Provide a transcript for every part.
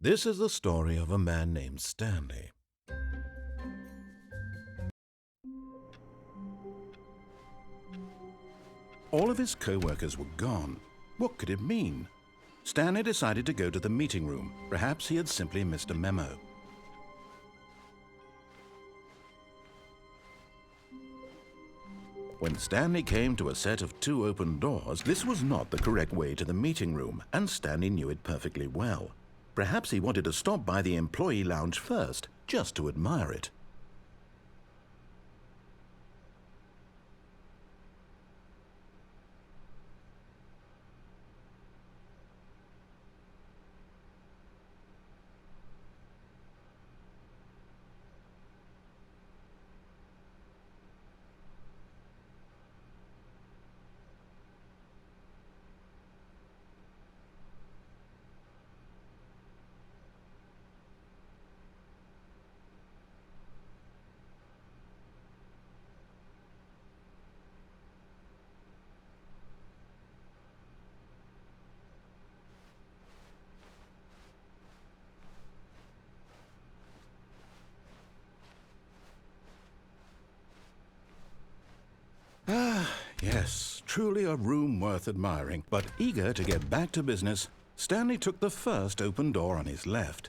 This is the story of a man named Stanley. All of his co-workers were gone. What could it mean? Stanley decided to go to the meeting room. Perhaps he had simply missed a memo. When Stanley came to a set of 2 open doors, this was not the correct way to the meeting room, and Stanley knew it perfectly well. Perhaps he wanted to stop by the employee lounge first, just to admire it. Yes, truly a room worth admiring. But eager to get back to business, Stanley took the first open door on his left.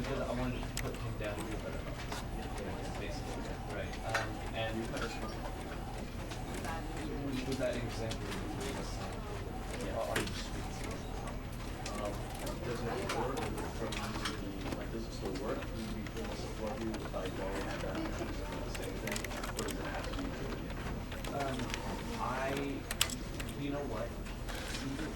because I wanted to put him down here better. Basically, right. And was that an example of the on the streets? Does it work from like does it still work? Do we feel support you with like going at that the same thing? Or does it have to be You know what? Even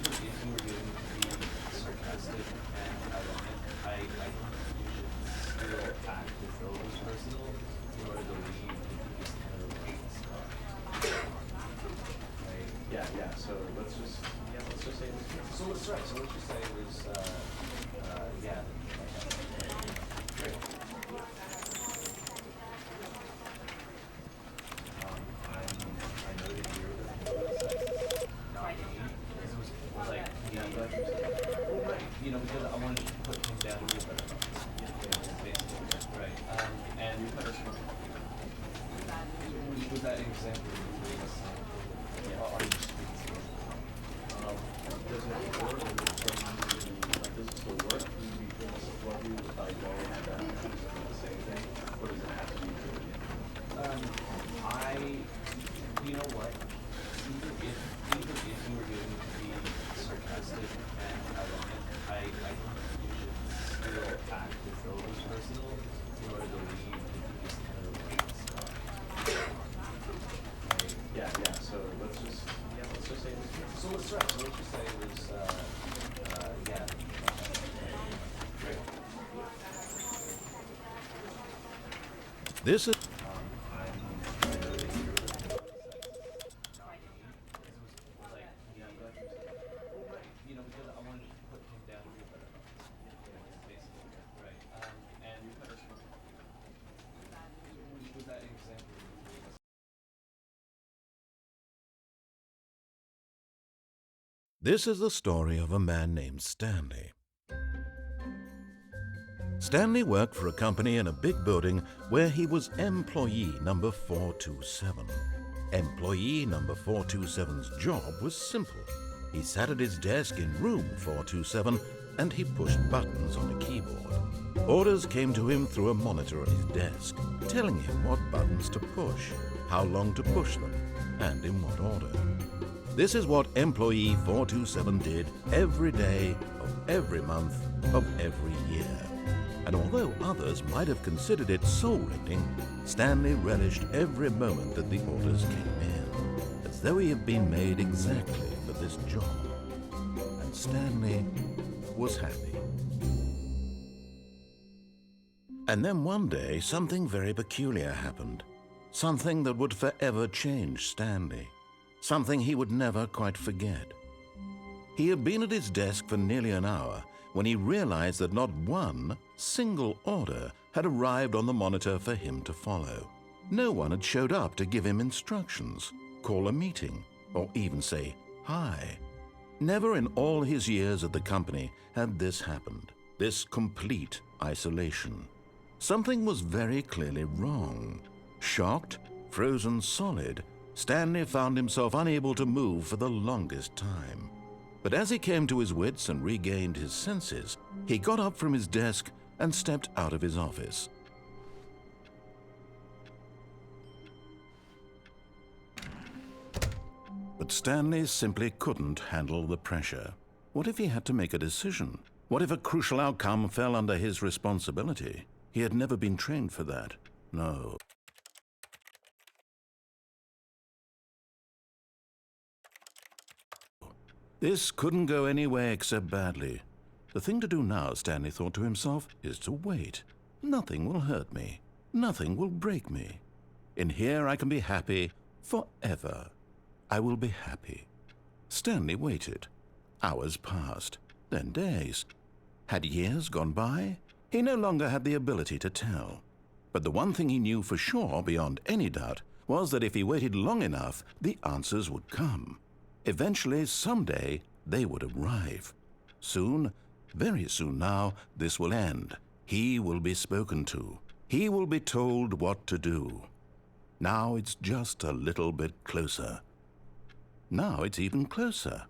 if you were doing to be sarcastic and ironic, I think you should still act as though it was personal in order to leave this kind of stuff. Right? yeah. So let's just say this. So let's right. So let's just say it was yeah. Great. I know that you're the Not me. Because it was like because I wanted to put him down here better. Basically, right. And was that an example of on the streets? does it work from like does it still work? Do we feel support you with like going at that the same thing? Or does it have to be You know what? Even if you were doing to be sarcastic and ironic, I think you should still act as though it was personal in order to leave this kind of stuff. Right? yeah. So let's just say this. So let's right. So let's just say it was yeah. Great. This is Because I wanted to put him down here better. Basically, right. And was that an example? This is the story of a man named Stanley. Stanley worked for a company in a big building where he was employee number 427. Employee number 427's job was simple. He sat at his desk in room 427 and he pushed buttons on a keyboard. Orders came to him through a monitor on his desk, telling him what buttons to push, how long to push them, and in what order. This is what employee 427 did every day of every month of every year. And although others might have considered it soul-rending, Stanley relished every moment that the orders came in, as though he had been made exactly for this job. And Stanley was happy. And then one day, something very peculiar happened. Something that would forever change Stanley. Something he would never quite forget. He had been at his desk for nearly an hour when he realized that not one single order had arrived on the monitor for him to follow. No one had showed up to give him instructions, call a meeting, or even say hi. Never in all his years at the company had this happened, this complete isolation. Something was very clearly wrong. Shocked, frozen solid, Stanley found himself unable to move for the longest time. But as he came to his wits and regained his senses, he got up from his desk and stepped out of his office. But Stanley simply couldn't handle the pressure. What if he had to make a decision? What if a crucial outcome fell under his responsibility? He had never been trained for that. No. This couldn't go anywhere except badly. The thing to do now, Stanley thought to himself, is to wait. Nothing will hurt me. Nothing will break me. In here I can be happy forever. I will be happy. Stanley waited. Hours passed, then days. Had years gone by? He no longer had the ability to tell. But the one thing he knew for sure, beyond any doubt, was that if he waited long enough, the answers would come. Eventually, someday, they would arrive. Soon, very soon now, this will end. He will be spoken to. He will be told what to do. Now it's just a little bit closer. Now it's even closer.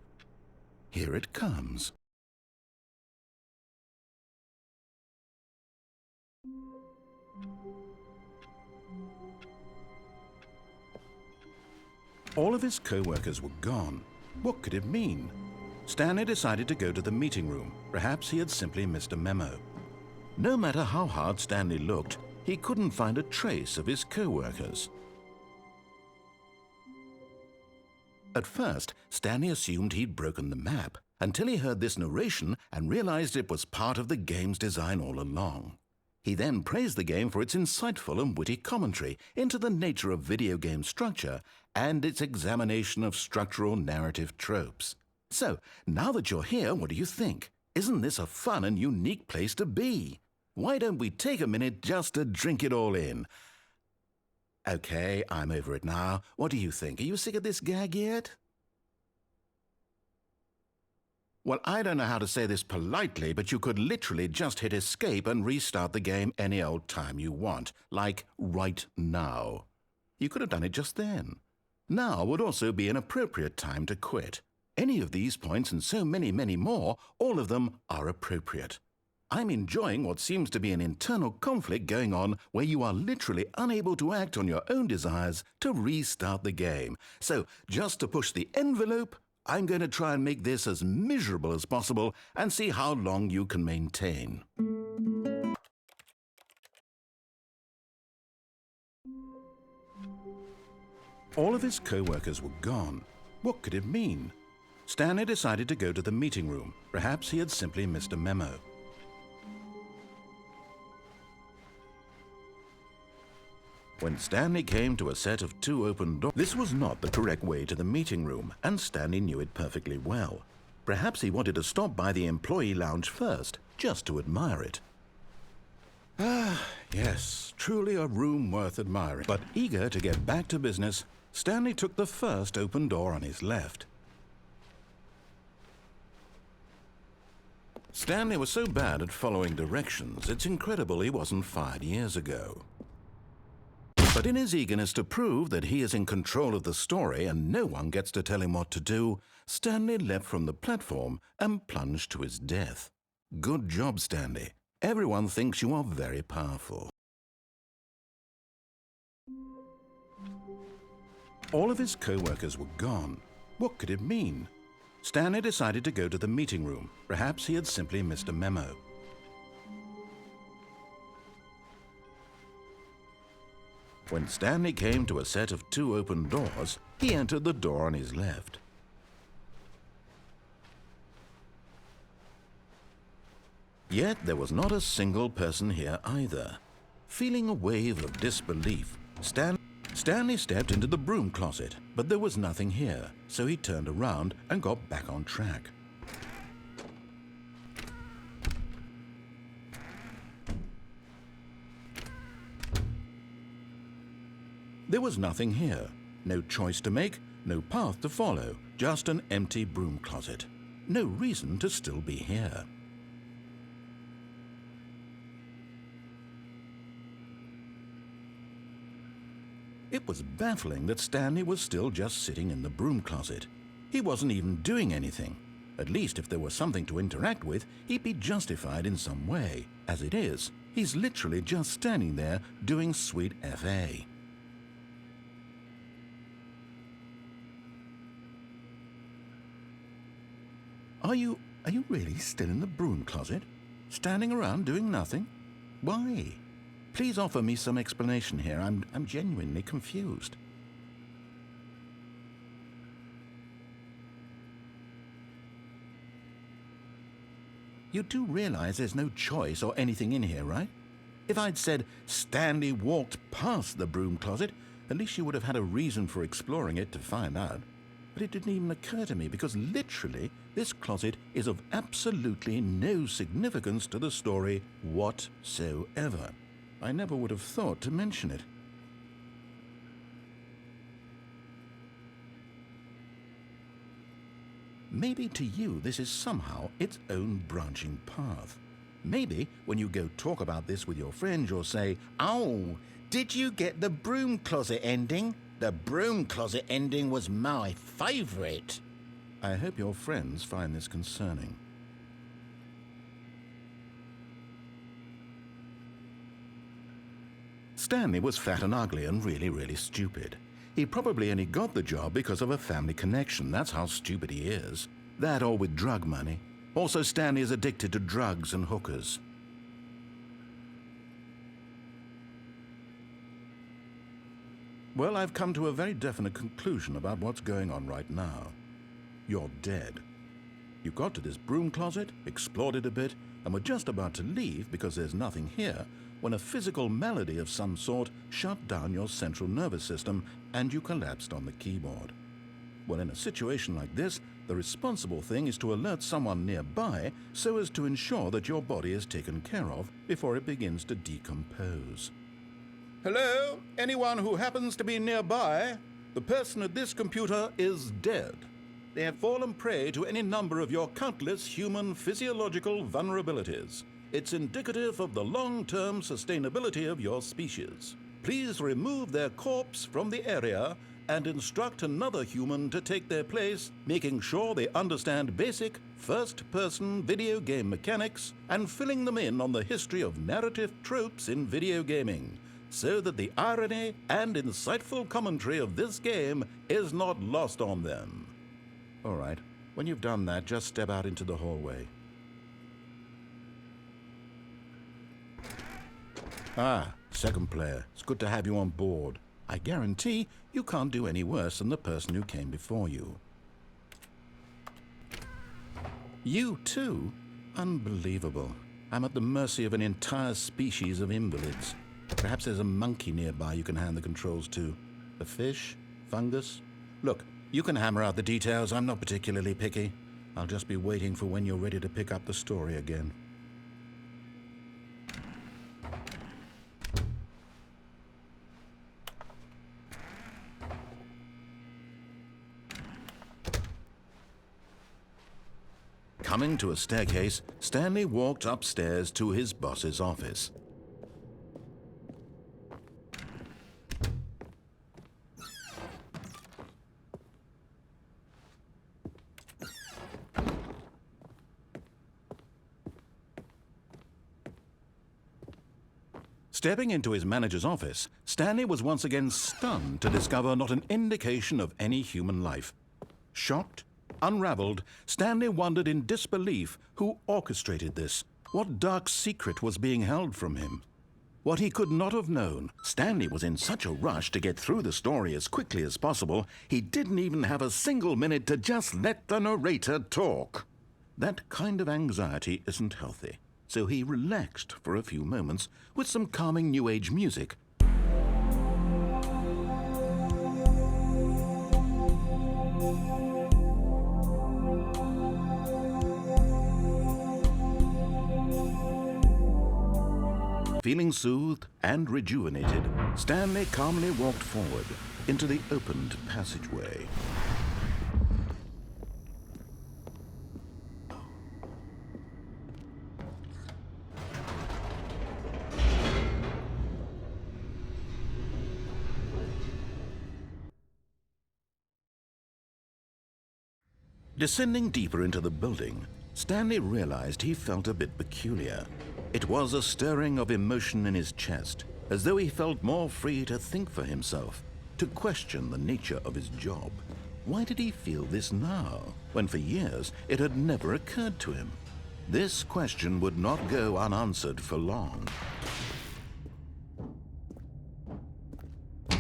Here it comes. All of his co-workers were gone. What could it mean? Stanley decided to go to the meeting room. Perhaps he had simply missed a memo. No matter how hard Stanley looked, he couldn't find a trace of his co-workers. At first, Stanley assumed he'd broken the map, until he heard this narration and realized it was part of the game's design all along. He then praised the game for its insightful and witty commentary into the nature of video game structure and its examination of structural narrative tropes. So, now that you're here, what do you think? Isn't this a fun and unique place to be? Why don't we take a minute just to drink it all in? Okay, I'm over it now. What do you think? Are you sick of this gag yet? Well, I don't know how to say this politely, but you could literally just hit escape and restart the game any old time you want, like right now. You could have done it just then. Now would also be an appropriate time to quit. Any of these points and so many, many more, all of them are appropriate. I'm enjoying what seems to be an internal conflict going on where you are literally unable to act on your own desires to restart the game. So, just to push the envelope, I'm going to try and make this as miserable as possible and see how long you can maintain. All of his co-workers were gone. What could it mean? Stanley decided to go to the meeting room. Perhaps he had simply missed a memo. When Stanley came to a set of 2 open doors, this was not the correct way to the meeting room, and Stanley knew it perfectly well. Perhaps he wanted to stop by the employee lounge first, just to admire it. Ah, yes, truly a room worth admiring. But eager to get back to business, Stanley took the first open door on his left. Stanley was so bad at following directions, it's incredible he wasn't fired years ago. But in his eagerness to prove that he is in control of the story and no one gets to tell him what to do, Stanley leapt from the platform and plunged to his death. Good job, Stanley. Everyone thinks you are very powerful. All of his co-workers were gone. What could it mean? Stanley decided to go to the meeting room. Perhaps he had simply missed a memo. When Stanley came to a set of 2 open doors, he entered the door on his left. Yet there was not a single person here either. Feeling a wave of disbelief, Stanley stepped into the broom closet, but there was nothing here, so he turned around and got back on track. There was nothing here. No choice to make, no path to follow, just an empty broom closet. No reason to still be here. It was baffling that Stanley was still just sitting in the broom closet. He wasn't even doing anything. At least if there was something to interact with, he'd be justified in some way. As it is, he's literally just standing there doing sweet FA. Are you really still in the broom closet? Standing around doing nothing? Why? Please offer me some explanation here. I'm genuinely confused. You do realize there's no choice or anything in here, right? If I'd said Stanley walked past the broom closet, at least you would have had a reason for exploring it to find out. But it didn't even occur to me because literally this closet is of absolutely no significance to the story whatsoever. I never would have thought to mention it. Maybe to you this is somehow its own branching path. Maybe when you go talk about this with your friends you'll say, "Oh, did you get the broom closet ending? The broom closet ending was my favorite." I hope your friends find this concerning. Stanley was fat and ugly and really stupid. He probably only got the job because of a family connection. That's how stupid he is. That or with drug money. Also, Stanley is addicted to drugs and hookers. Well, I've come to a very definite conclusion about what's going on right now. You're dead. You got to this broom closet, explored it a bit, and were just about to leave because there's nothing here, when a physical malady of some sort shut down your central nervous system and you collapsed on the keyboard. Well, in a situation like this, the responsible thing is to alert someone nearby so as to ensure that your body is taken care of before it begins to decompose. Hello? Anyone who happens to be nearby? The person at this computer is dead. They have fallen prey to any number of your countless human physiological vulnerabilities. It's indicative of the long-term sustainability of your species. Please remove their corpse from the area and instruct another human to take their place, making sure they understand basic first-person video game mechanics and filling them in on the history of narrative tropes in video gaming, so that the irony and insightful commentary of this game is not lost on them. All right, when you've done that, just step out into the hallway. Ah, second player, it's good to have you on board. I guarantee you can't do any worse than the person who came before you. You too? Unbelievable. I'm at the mercy of an entire species of invalids. Perhaps there's a monkey nearby you can hand the controls to. A fish? Fungus? Look, you can hammer out the details. I'm not particularly picky. I'll just be waiting for when you're ready to pick up the story again. Coming to a staircase, Stanley walked upstairs to his boss's office. Stepping into his manager's office, Stanley was once again stunned to discover not an indication of any human life. Shocked, unraveled, Stanley wondered in disbelief who orchestrated this. What dark secret was being held from him? What he could not have known. Stanley was in such a rush to get through the story as quickly as possible, he didn't even have a single minute to just let the narrator talk. That kind of anxiety isn't healthy. So he relaxed for a few moments with some calming New Age music. Feeling soothed and rejuvenated, Stanley calmly walked forward into the opened passageway. Descending deeper into the building, Stanley realized he felt a bit peculiar. It was a stirring of emotion in his chest, as though he felt more free to think for himself, to question the nature of his job. Why did he feel this now, when for years it had never occurred to him? This question would not go unanswered for long.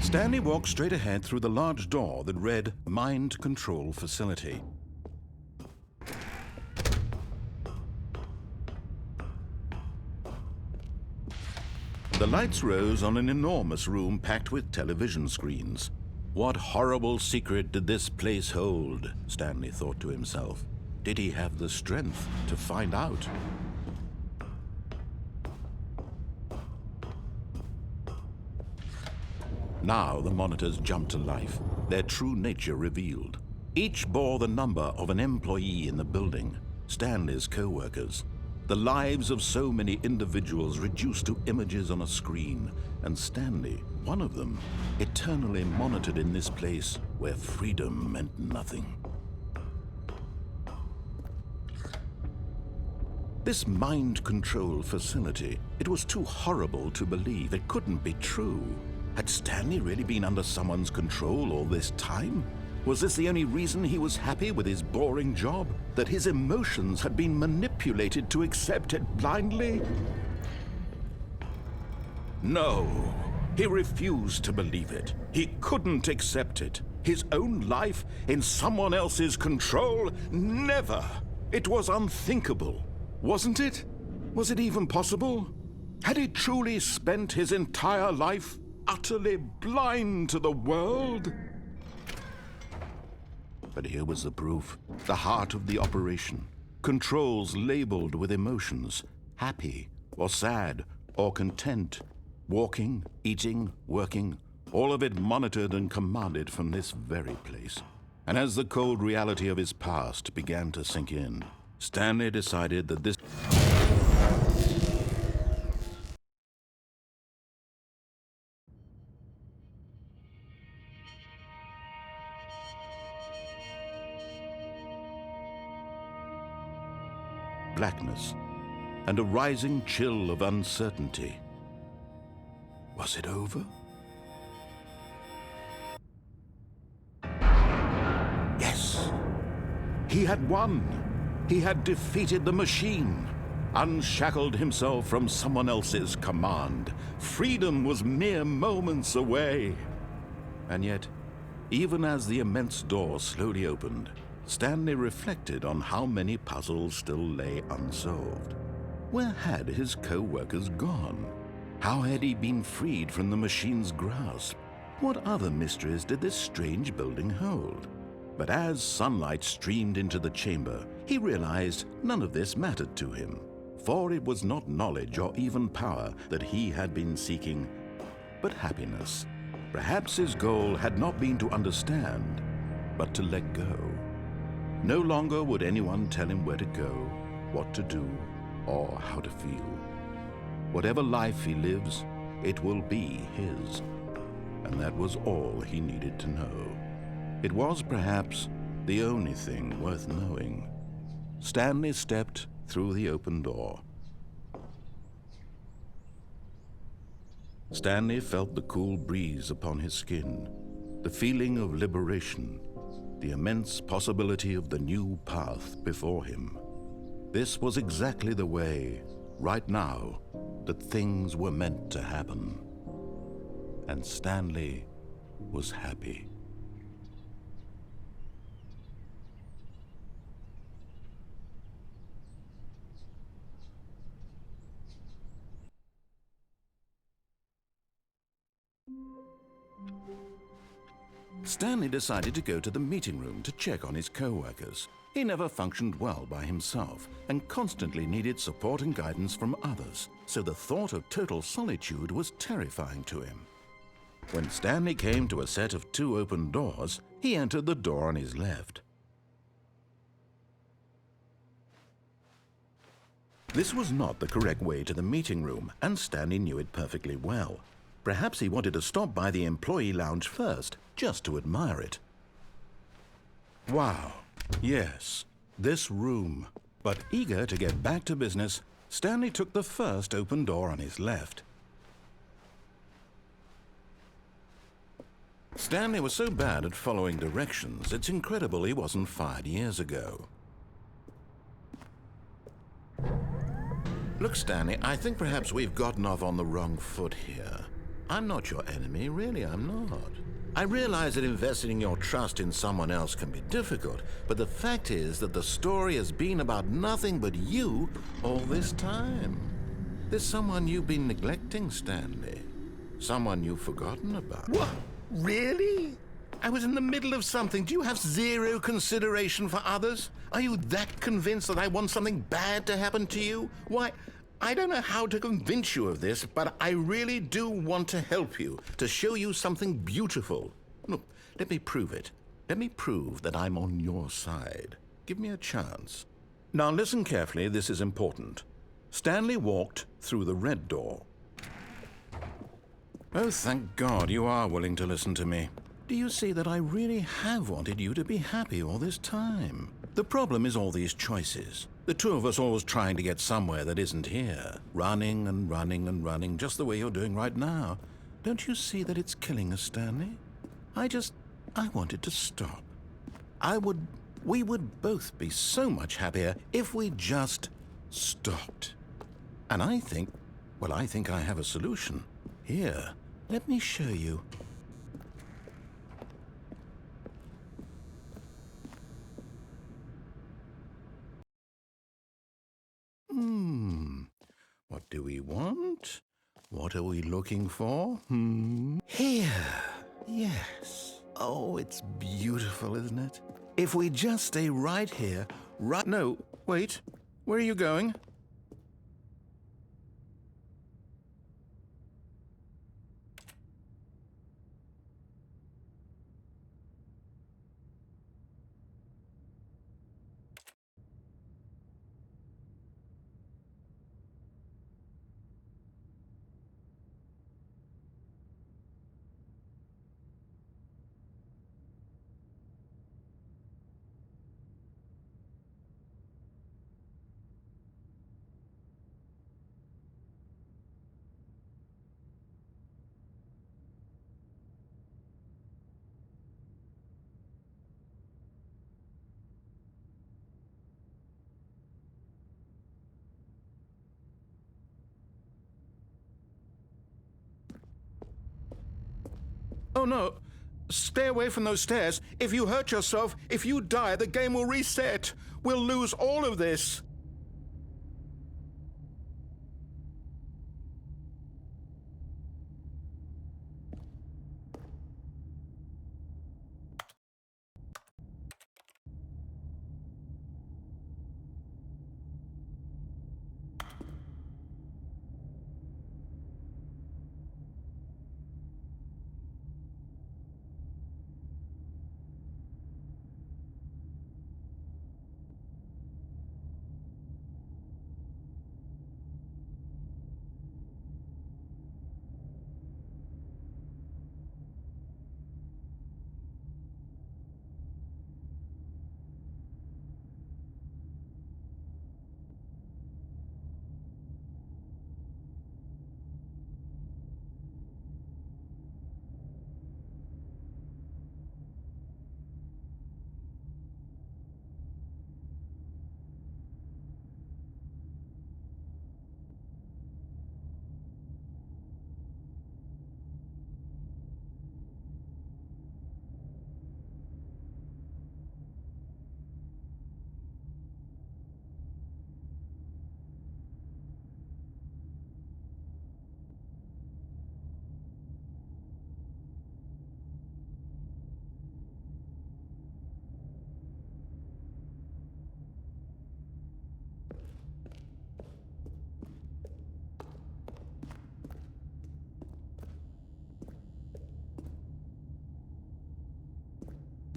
Stanley walked straight ahead through the large door that read Mind Control Facility. The lights rose on an enormous room packed with television screens. What horrible secret did this place hold? Stanley thought to himself. Did he have the strength to find out? Now the monitors jumped to life, their true nature revealed. Each bore the number of an employee in the building, Stanley's co-workers. The lives of so many individuals reduced to images on a screen, and Stanley, one of them, eternally monitored in this place where freedom meant nothing. This mind control facility, it It was too horrible to believe. It couldn't be true. Had Stanley really been under someone's control all this time? Was this the only reason he was happy with his boring job? That his emotions had been manipulated to accept it blindly? No, he refused to believe it. He couldn't accept it. His own life in someone else's control? Never! It was unthinkable, wasn't it? Was it even possible? Had he truly spent his entire life utterly blind to the world? But here was the proof, the heart of the operation. Controls labeled with emotions, happy or sad or content. Walking, eating, working, all of it monitored and commanded from this very place. And as the cold reality of his past began to sink in, Stanley decided that this blackness and a rising chill of uncertainty. Was it over? Yes. He had won. He had defeated the machine, unshackled himself from someone else's command. Freedom was mere moments away. And yet, even as the immense door slowly opened, Stanley reflected on how many puzzles still lay unsolved. Where had his co-workers gone? How had he been freed from the machine's grasp? What other mysteries did this strange building hold? But as sunlight streamed into the chamber, he realized none of this mattered to him, for it was not knowledge or even power that he had been seeking, but happiness. Perhaps his goal had not been to understand, but to let go. No longer would anyone tell him where to go, what to do, or how to feel. Whatever life he lives, it will be his. And that was all he needed to know. It was perhaps the only thing worth knowing. Stanley stepped through the open door. Stanley felt the cool breeze upon his skin, the feeling of liberation, the immense possibility of the new path before him. This was exactly the way, right now, that things were meant to happen. And Stanley was happy. Stanley decided to go to the meeting room to check on his co-workers. He never functioned well by himself and constantly needed support and guidance from others, so the thought of total solitude was terrifying to him. When Stanley came to a set of 2 open doors, he entered the door on his left. This was not the correct way to the meeting room, and Stanley knew it perfectly well. Perhaps he wanted to stop by the employee lounge first, just to admire it. Wow, yes, this room. But eager to get back to business, Stanley took the first open door on his left. Stanley was so bad at following directions, it's incredible he wasn't fired years ago. Look, Stanley, I think perhaps we've gotten off on the wrong foot here. I'm not your enemy, really, I'm not. I realize that investing your trust in someone else can be difficult, but the fact is that the story has been about nothing but you all this time. There's someone you've been neglecting, Stanley. Someone you've forgotten about. What? Really? I was in the middle of something. Do you have zero consideration for others? Are you that convinced that I want something bad to happen to you? Why, I don't know how to convince you of this, but I really do want to help you, to show you something beautiful. Look, let me prove it. Let me prove that I'm on your side. Give me a chance. Now listen carefully, this is important. Stanley walked through the red door. Oh, thank God you are willing to listen to me. Do you see that I really have wanted you to be happy all this time? The problem is all these choices. The two of us always trying to get somewhere that isn't here. Running and running and running, just the way you're doing right now. Don't you see that it's killing us, Stanley? I want it to stop. We would both be so much happier if we just stopped. And I think I have a solution. Here, let me show you. What do we want? What are we looking for? Here. Yes. Oh, it's beautiful, isn't it? If we just stay right here, No, wait. Where are you going? Oh, no. Stay away from those stairs. If you hurt yourself, if you die, the game will reset. We'll lose all of this.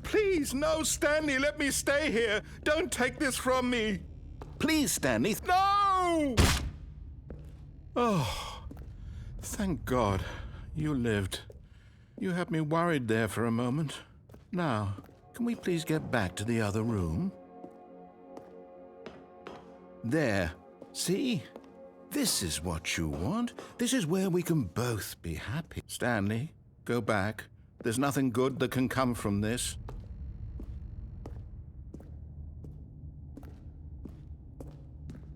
Please, no, Stanley, let me stay here. Don't take this from me. Please, Stanley. No! Oh, thank God you lived. You had me worried there for a moment. Now, can we please get back to the other room? There. See? This is what you want. This is where we can both be happy. Stanley, go back. There's nothing good that can come from this.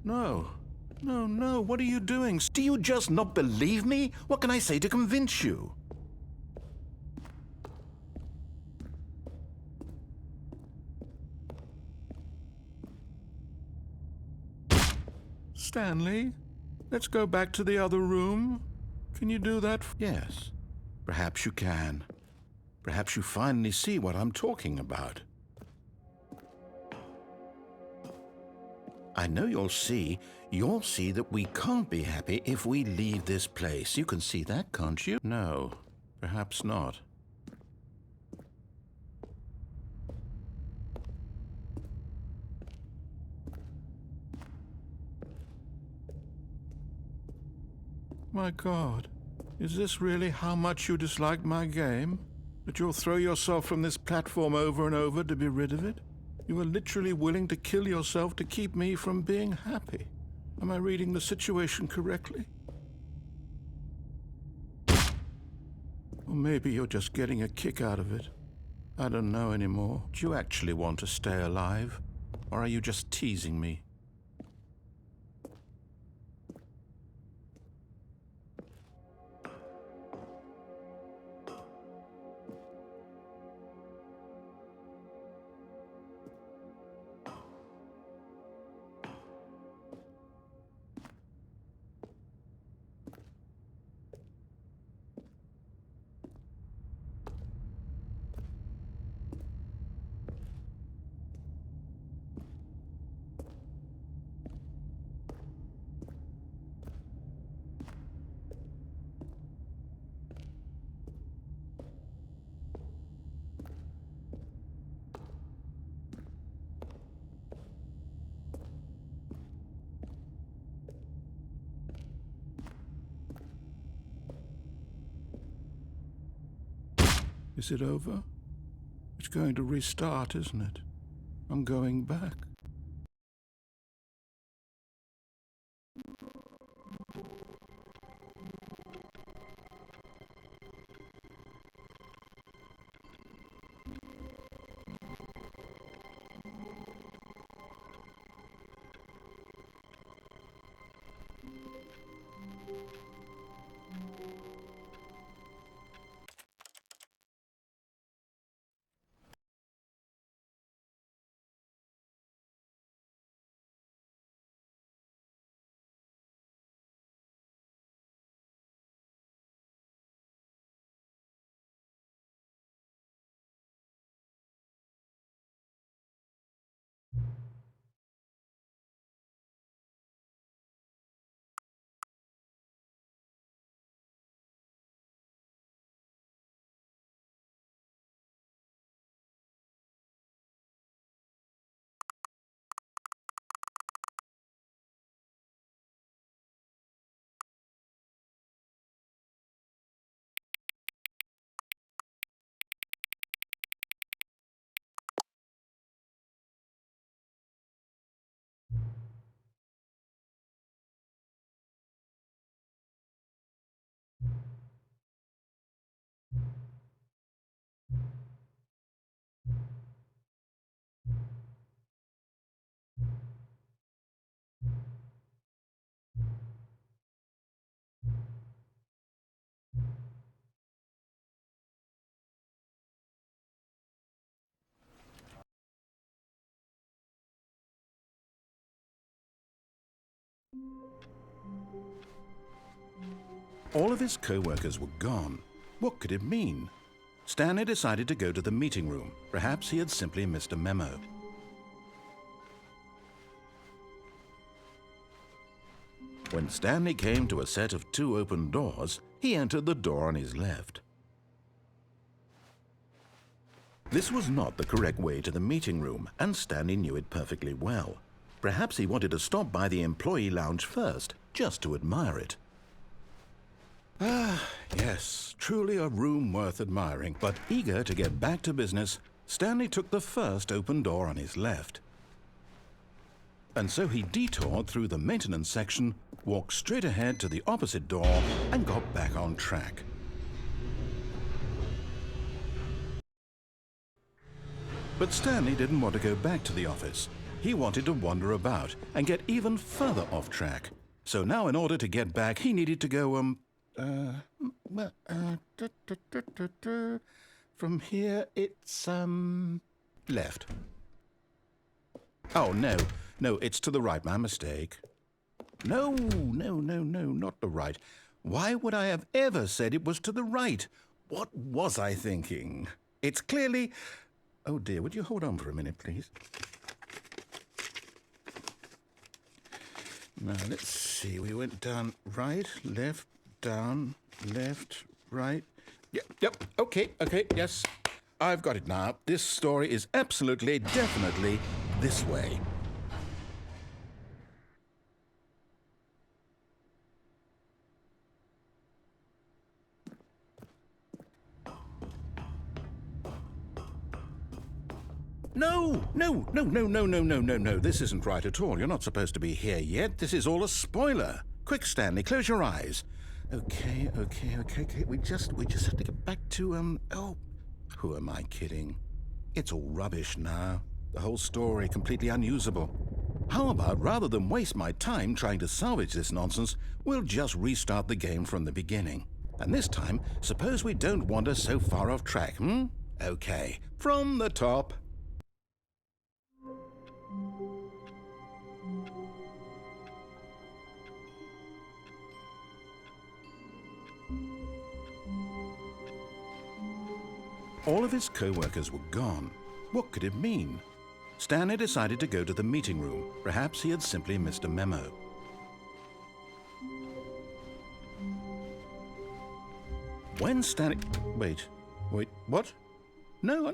No. No, no, what are you doing? Do you just not believe me? What can I say to convince you? Stanley, let's go back to the other room. Can you do that? Yes, perhaps you can. Perhaps you finally see what I'm talking about. I know you'll see that we can't be happy if we leave this place. You can see that, can't you? No, perhaps not. My God, is this really how much you dislike my game? That you'll throw yourself from this platform over and over to be rid of it? You are literally willing to kill yourself to keep me from being happy. Am I reading the situation correctly? Or maybe you're just getting a kick out of it. I don't know anymore. Do you actually want to stay alive? Or are you just teasing me? Is it over? It's going to restart, isn't it? I'm going back. All of his co-workers were gone. What could it mean? Stanley decided to go to the meeting room. Perhaps he had simply missed a memo. When Stanley came to a set of 2 open doors, he entered the door on his left. This was not the correct way to the meeting room, and Stanley knew it perfectly well. Perhaps he wanted to stop by the employee lounge first, just to admire it. Ah, yes, truly a room worth admiring. But eager to get back to business, Stanley took the first open door on his left. And so he detoured through the maintenance section, walked straight ahead to the opposite door, and got back on track. But Stanley didn't want to go back to the office. He wanted to wander about and get even further off track. So now in order to get back, he needed to go, from here it's, left. Oh, no, it's to the right, my mistake. No, not the right. Why would I have ever said it was to the right? What was I thinking? It's clearly... Oh dear, would you hold on for a minute, please? Now, let's see, we went down right, left, down, left, right. Yep, okay, yes. I've got it now. This story is absolutely, definitely this way. No, no, no, no, no, no, no, no, no. This isn't right at all. You're not supposed to be here yet. This is all a spoiler. Quick, Stanley, close your eyes. Okay. We just have to get back to, oh, who am I kidding? It's all rubbish now. The whole story completely unusable. How about, rather than waste my time trying to salvage this nonsense, we'll just restart the game from the beginning. And this time, suppose we don't wander so far off track, hmm? Okay, from the top. All of his co-workers were gone. What could it mean? Stanley decided to go to the meeting room. Perhaps he had simply missed a memo. When Stanley... Wait, what? No,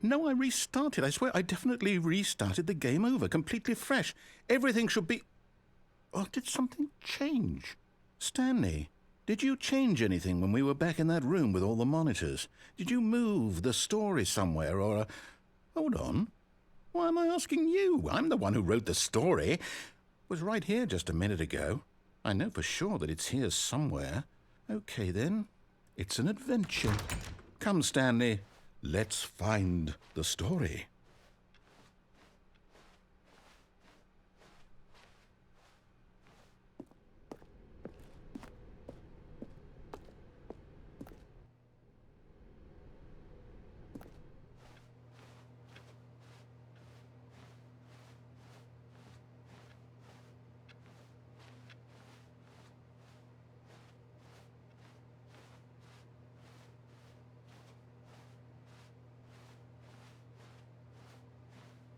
I restarted. I swear, I definitely restarted the game over, completely fresh. Everything should be... Oh, did something change? Stanley, did you change anything when we were back in that room with all the monitors? Did you move the story somewhere or... Hold on. Why am I asking you? I'm the one who wrote the story. It was right here just a minute ago. I know for sure that it's here somewhere. Okay, then. It's an adventure. Come, Stanley. Let's find the story.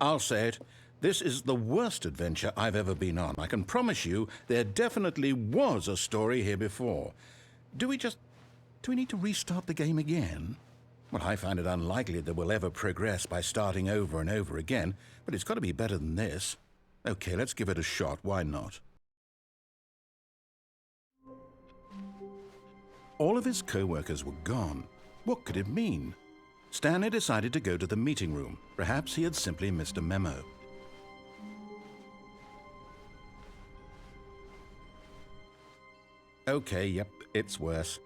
I'll say it. This is the worst adventure I've ever been on. I can promise you there definitely was a story here before. Do we need to restart the game again? Well, I find it unlikely that we'll ever progress by starting over and over again, but it's got to be better than this. Okay, let's give it a shot. Why not? All of his co-workers were gone. What could it mean? Stanley decided to go to the meeting room. Perhaps he had simply missed a memo. Okay, yep, it's worse.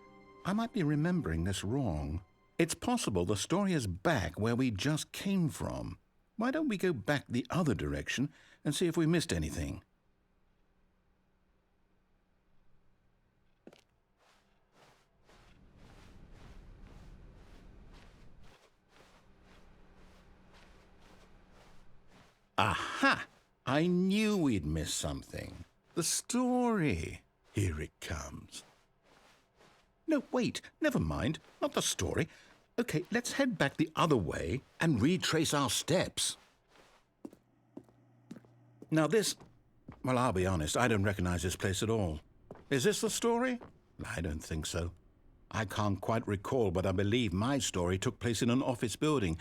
I might be remembering this wrong. It's possible the story is back where we just came from. Why don't we go back the other direction and see if we missed anything? Aha! I knew we'd missed something. The story. Here it comes. No, wait, never mind. Not the story. Okay, let's head back the other way and retrace our steps. Now this... Well, I'll be honest, I don't recognize this place at all. Is this the story? I don't think so. I can't quite recall, but I believe my story took place in an office building.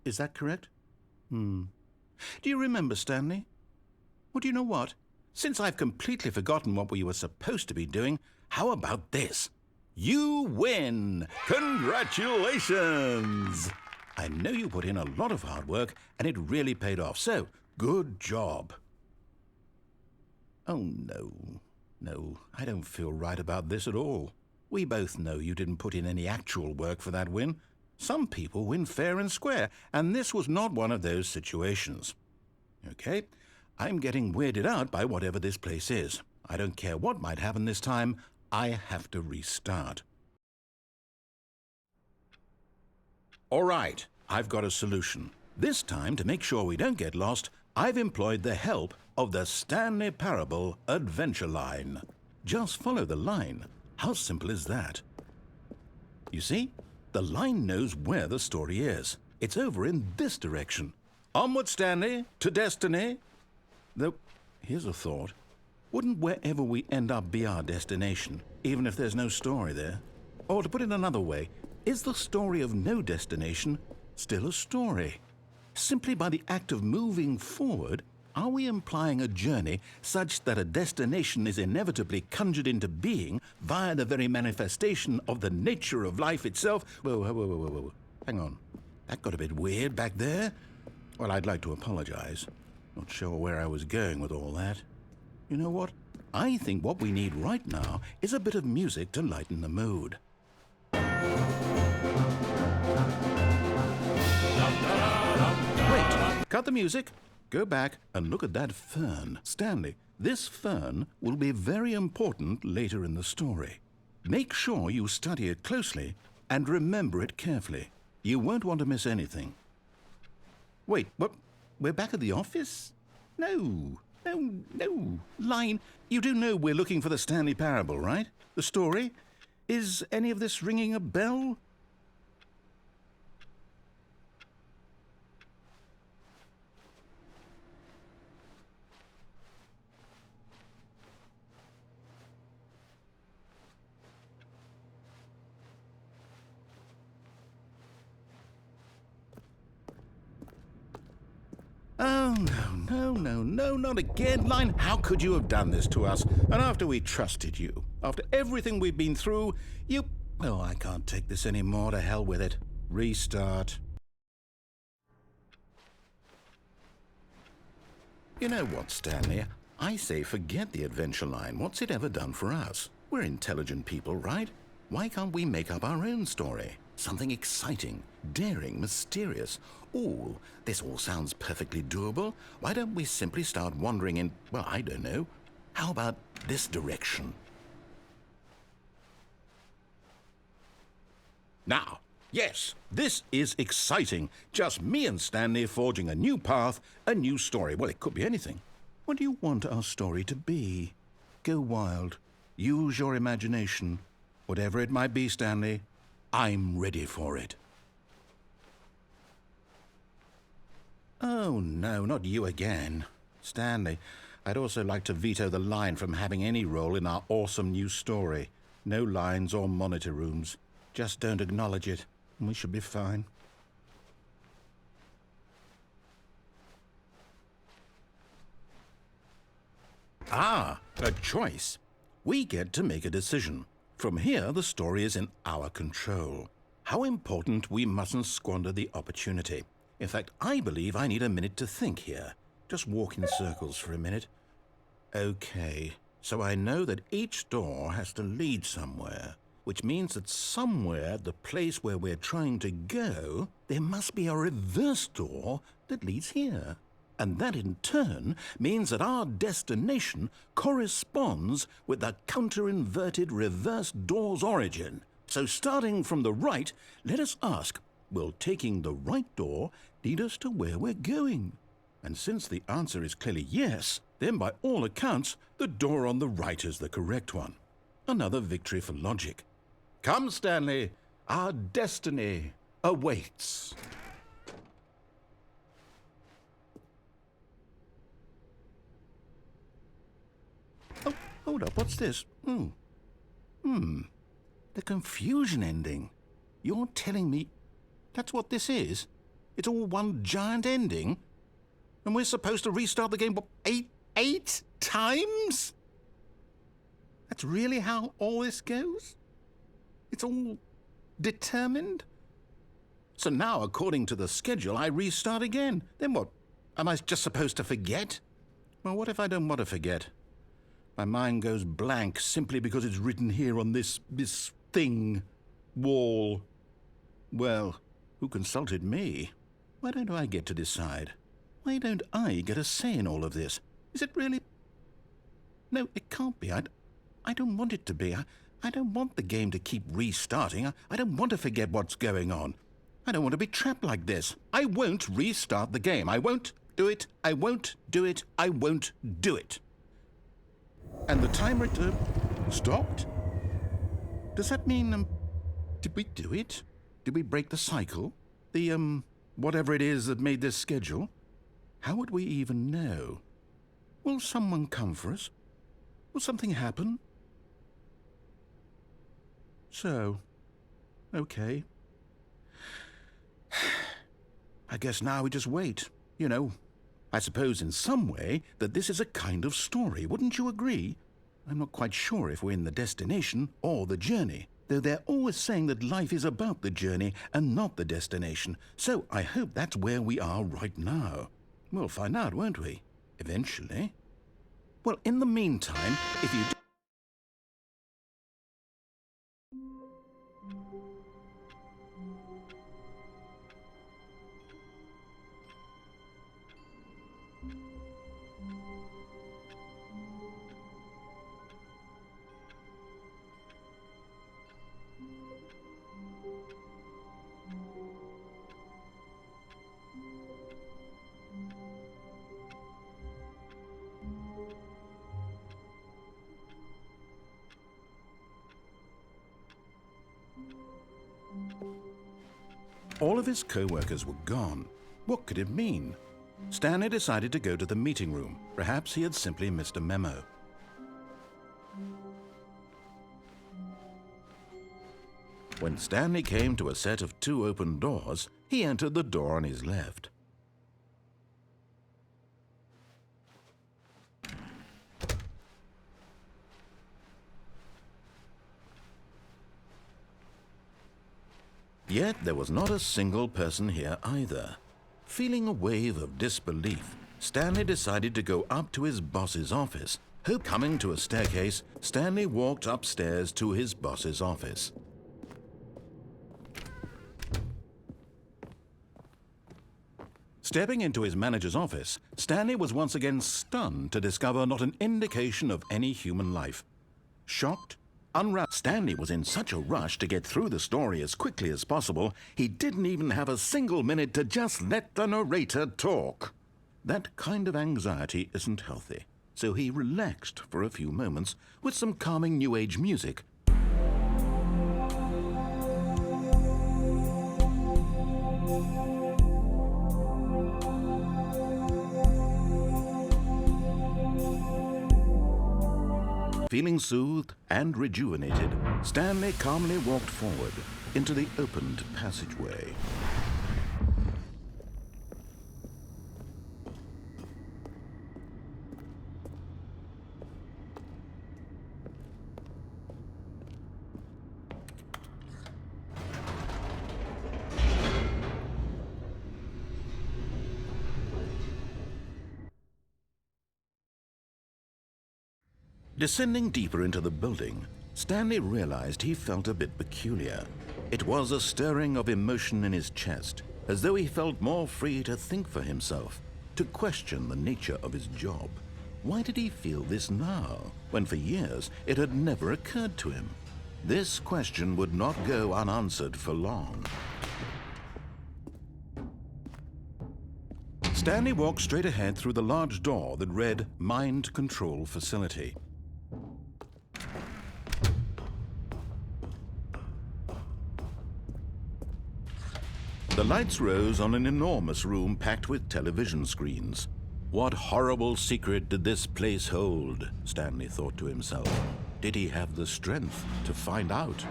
Is that correct? Do you remember, Stanley? Well, do you know what? Since I've completely forgotten what we were supposed to be doing, how about this? You win! Congratulations! I know you put in a lot of hard work, and it really paid off, so good job. Oh, no, I don't feel right about this at all. We both know you didn't put in any actual work for that win. Some people win fair and square, and this was not one of those situations. Okay, I'm getting weirded out by whatever this place is. I don't care what might happen this time. I have to restart. All right, I've got a solution. This time, to make sure we don't get lost, I've employed the help of the Stanley Parable adventure line. Just follow the line. How simple is that? You see? The line knows where the story is. It's over in this direction. Onward, Stanley, to destiny. Though, here's a thought. Wouldn't wherever we end up be our destination, even if there's no story there? Or to put it another way, is the story of no destination still a story? Simply by the act of moving forward, are we implying a journey such that a destination is inevitably conjured into being via the very manifestation of the nature of life itself? Whoa. Hang on. That got a bit weird back there. Well, I'd like to apologize. Not sure where I was going with all that. You know what? I think what we need right now is a bit of music to lighten the mood. Wait, cut the music. Go back and look at that fern. Stanley, this fern will be very important later in the story. Make sure you study it closely and remember it carefully. You won't want to miss anything. Wait, what? We're back at the office? No. Line, you do know we're looking for the Stanley Parable, right? The story? Is any of this ringing a bell? Oh, no, not again. Line, how could you have done this to us? And after we trusted you, after everything we've been through, you... Oh, I can't take this anymore. To hell with it. Restart. You know what, Stanley? I say forget the adventure line. What's it ever done for us? We're intelligent people, right? Why can't we make up our own story? Something exciting, daring, mysterious. Ooh, this all sounds perfectly doable. Why don't we simply start wandering in, well, I don't know. How about this direction? Now, yes, this is exciting. Just me and Stanley forging a new path, a new story. Well, it could be anything. What do you want our story to be? Go wild. Use your imagination. Whatever it might be, Stanley, I'm ready for it. Oh, no, not you again. Stanley, I'd also like to veto the line from having any role in our awesome new story. No lines or monitor rooms. Just don't acknowledge it, and we should be fine. Ah, a choice. We get to make a decision. From here, the story is in our control. How important we mustn't squander the opportunity. In fact, I believe I need a minute to think here. Just walk in circles for a minute. Okay, so I know that each door has to lead somewhere, which means that somewhere, the place where we're trying to go, there must be a reverse door that leads here. And that in turn means that our destination corresponds with the counter-inverted reverse door's origin. So starting from the right, let us ask, will taking the right door lead us to where we're going? And since the answer is clearly yes, then by all accounts, the door on the right is the correct one. Another victory for logic. Come, Stanley, our destiny awaits. Oh, hold up, what's this? The confusion ending. You're telling me that's what this is? It's all one giant ending? And we're supposed to restart the game, what, eight times? That's really how all this goes? It's all determined? So now, according to the schedule, I restart again. Then what? Am I just supposed to forget? Well, what if I don't want to forget? My mind goes blank simply because it's written here on this thing, wall. Well, who consulted me? Why don't I get to decide? Why don't I get a say in all of this? Is it really? No, it can't be. I don't want it to be. I don't want the game to keep restarting. I don't want to forget what's going on. I don't want to be trapped like this. I won't restart the game. I won't do it. I won't do it. I won't do it. And the timer stopped? Does that mean, did we do it? Did we break the cycle? The, whatever it is that made this schedule? How would we even know? Will someone come for us? Will something happen? So, okay. I guess now we just wait, you know. I suppose in some way that this is a kind of story, wouldn't you agree? I'm not quite sure if we're in the destination or the journey. though they're always saying that life is about the journey and not the destination. So I hope that's where we are right now. We'll find out, won't we? Eventually. Well, in the meantime, if you... All of his co-workers were gone. What could it mean? Stanley decided to go to the meeting room. Perhaps he had simply missed a memo. When Stanley came to a set of 2 open doors, he entered the door on his left. Yet there was not a single person here either. Feeling a wave of disbelief, Stanley decided to go up to his boss's office. Coming to a staircase, Stanley walked upstairs to his boss's office. Stepping into his manager's office, Stanley was once again stunned to discover not an indication of any human life. Shocked, Stanley was in such a rush to get through the story as quickly as possible, he didn't even have a single minute to just let the narrator talk. That kind of anxiety isn't healthy, so he relaxed for a few moments with some calming New Age music. Feeling soothed and rejuvenated, Stanley calmly walked forward into the opened passageway. Descending deeper into the building, Stanley realized he felt a bit peculiar. It was a stirring of emotion in his chest, as though he felt more free to think for himself, to question the nature of his job. Why did he feel this now, when for years it had never occurred to him? This question would not go unanswered for long. Stanley walked straight ahead through the large door that read Mind Control Facility. The lights rose on an enormous room packed with television screens. What horrible secret did this place hold? Stanley thought to himself. Did he have the strength to find out?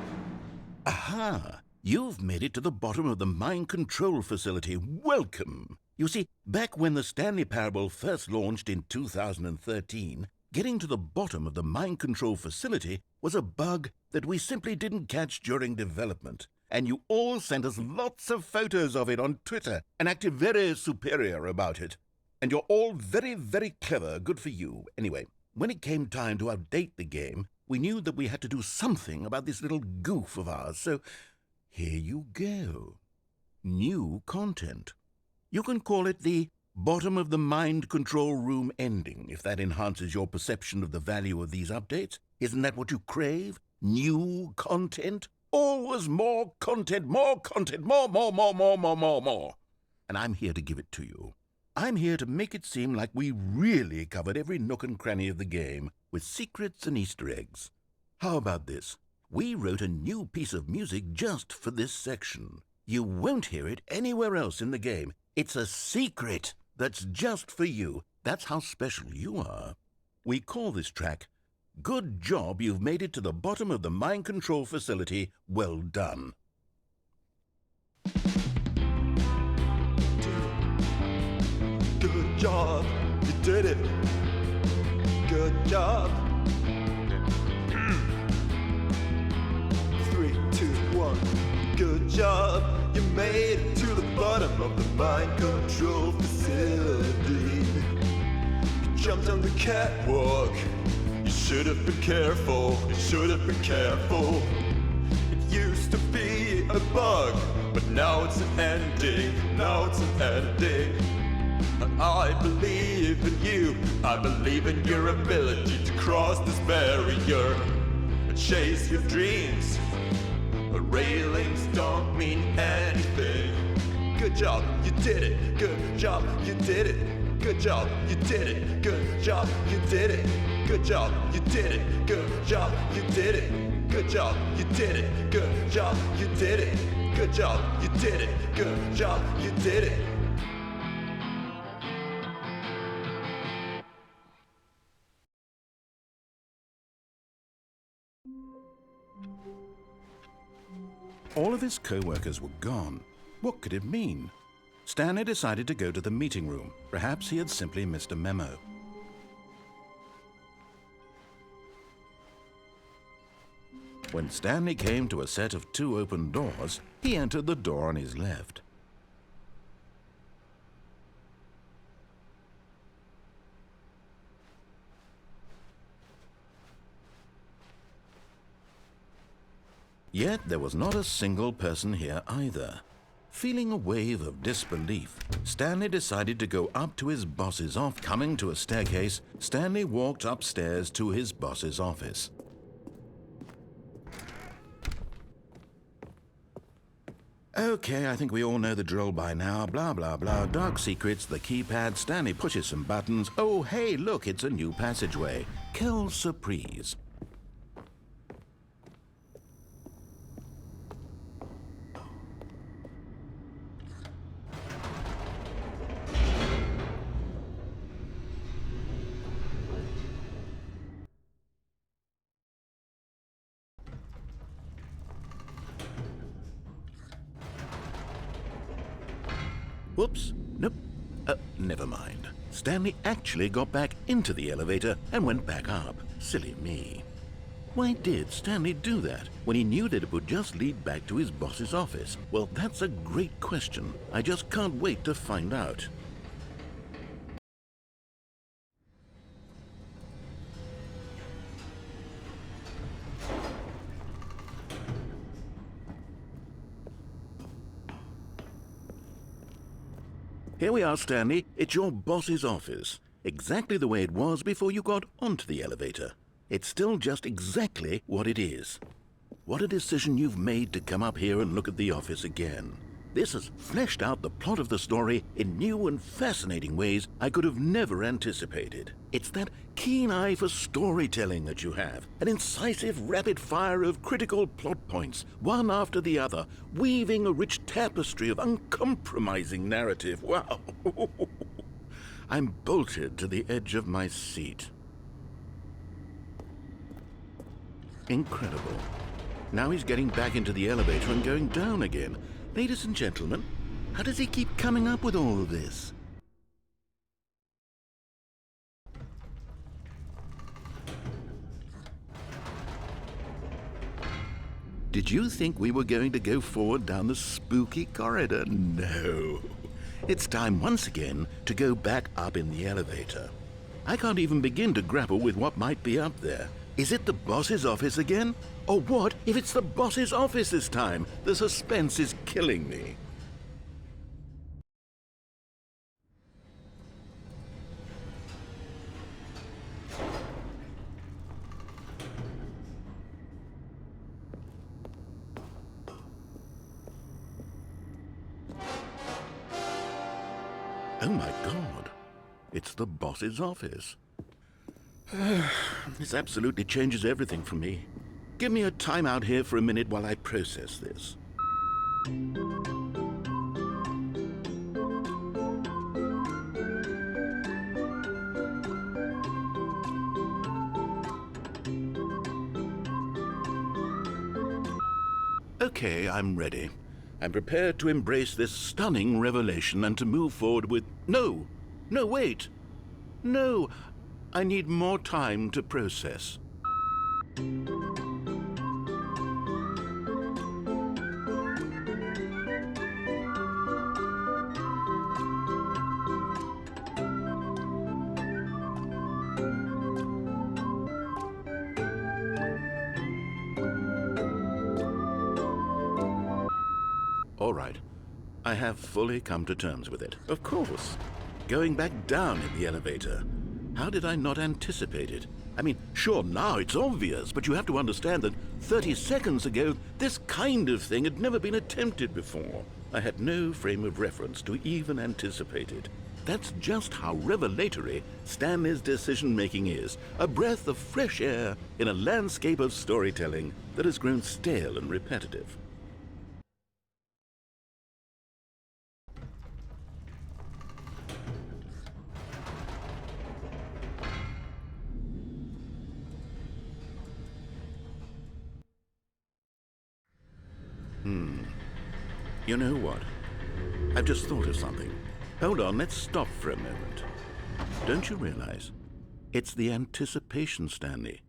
Aha! You've made it to the bottom of the mind control facility. Welcome! You see, back when the Stanley Parable first launched in 2013, getting to the bottom of the mind control facility was a bug that we simply didn't catch during development. And you all sent us lots of photos of it on Twitter and acted very superior about it. And you're all very, very clever. Good for you. Anyway, when it came time to update the game, we knew that we had to do something about this little goof of ours. So here you go. New content. You can call it the bottom of the mind control room ending, if that enhances your perception of the value of these updates. Isn't that what you crave? New content? Always more content, more content, more. And I'm here to give it to you. I'm here to make it seem like we really covered every nook and cranny of the game with secrets and Easter eggs. How about this? We wrote a new piece of music just for this section. You won't hear it anywhere else in the game. It's a secret that's just for you. That's how special you are. We call this track Good Job You've Made It to the Bottom of the Mind Control Facility. Well done. Good job, you did it. Good job. 3, on. Good job, you made it to the bottom of the mind control facility. You jumped on the catwalk. You should have been careful, you should have been careful. It used to be a bug, but now it's an ending, now it's an ending. And I believe in you, I believe in your ability to cross this barrier and chase your dreams. But railings don't mean anything. Good job, you did it. Good job, you did it. Good job, you did it. Good job, you did it. Good job, you did it. Good job, you did it. Good job, you did it. Good job, you did it. Good job, you did it. Good job, you did it. All of his co-workers were gone. What could it mean? Stanley decided to go to the meeting room. Perhaps he had simply missed a memo. When Stanley came to a set of 2 open doors, he entered the door on his left. Yet there was not a single person here either. Feeling a wave of disbelief, Stanley decided to go up to his boss's office. Coming to a staircase, Stanley walked upstairs to his boss's office. Okay, I think we all know the drill by now. Blah, blah, blah. Dark secrets, the keypad. Stanley pushes some buttons. Oh, hey, look, it's a new passageway. Quelle surprise. Whoops. Nope. Never mind. Stanley actually got back into the elevator and went back up. Silly me. Why did Stanley do that when he knew that it would just lead back to his boss's office? Well, that's a great question. I just can't wait to find out. Here we are, Stanley. It's your boss's office. Exactly the way it was before you got onto the elevator. It's still just exactly what it is. What a decision you've made to come up here and look at the office again. This has fleshed out the plot of the story in new and fascinating ways I could have never anticipated. It's that keen eye for storytelling that you have, an incisive rapid fire of critical plot points, one after the other, weaving a rich tapestry of uncompromising narrative. Wow! I'm bolted to the edge of my seat. Incredible. Now he's getting back into the elevator and going down again. Ladies and gentlemen, how does he keep coming up with all of this? Did you think we were going to go forward down the spooky corridor? No. It's time once again to go back up in the elevator. I can't even begin to grapple with what might be up there. Is it the boss's office again? Or what if it's the boss's office this time? The suspense is killing me. Oh my God, it's the boss's office. This absolutely changes everything for me. Give me a time out here for a minute while I process this. Okay, I'm ready. I'm prepared to embrace this stunning revelation and to move forward with... No! No, wait! No! I need more time to process. All right. I have fully come to terms with it. Of course. Going back down in the elevator. How did I not anticipate it? I mean, sure, now it's obvious, but you have to understand that 30 seconds ago, this kind of thing had never been attempted before. I had no frame of reference to even anticipate it. That's just how revelatory Stanley's decision-making is. A breath of fresh air in a landscape of storytelling that has grown stale and repetitive. You know what? I've just thought of something. Hold on, let's stop for a moment. Don't you realize? It's the anticipation, Stanley.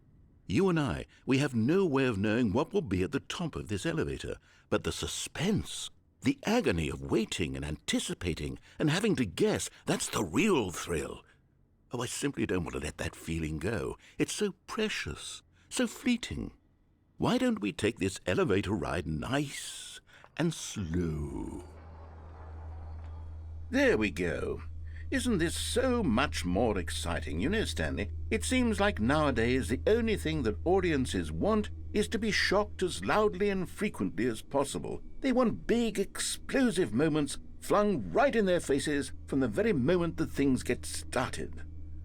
You and I, we have no way of knowing what will be at the top of this elevator, but the suspense, the agony of waiting and anticipating and having to guess, that's the real thrill. Oh, I simply don't want to let that feeling go. It's so precious, so fleeting. Why don't we take this elevator ride nice and slow? There we go. Isn't this so much more exciting? You know, Stanley, it seems like nowadays the only thing that audiences want is to be shocked as loudly and frequently as possible. They want big, explosive moments flung right in their faces from the very moment that things get started.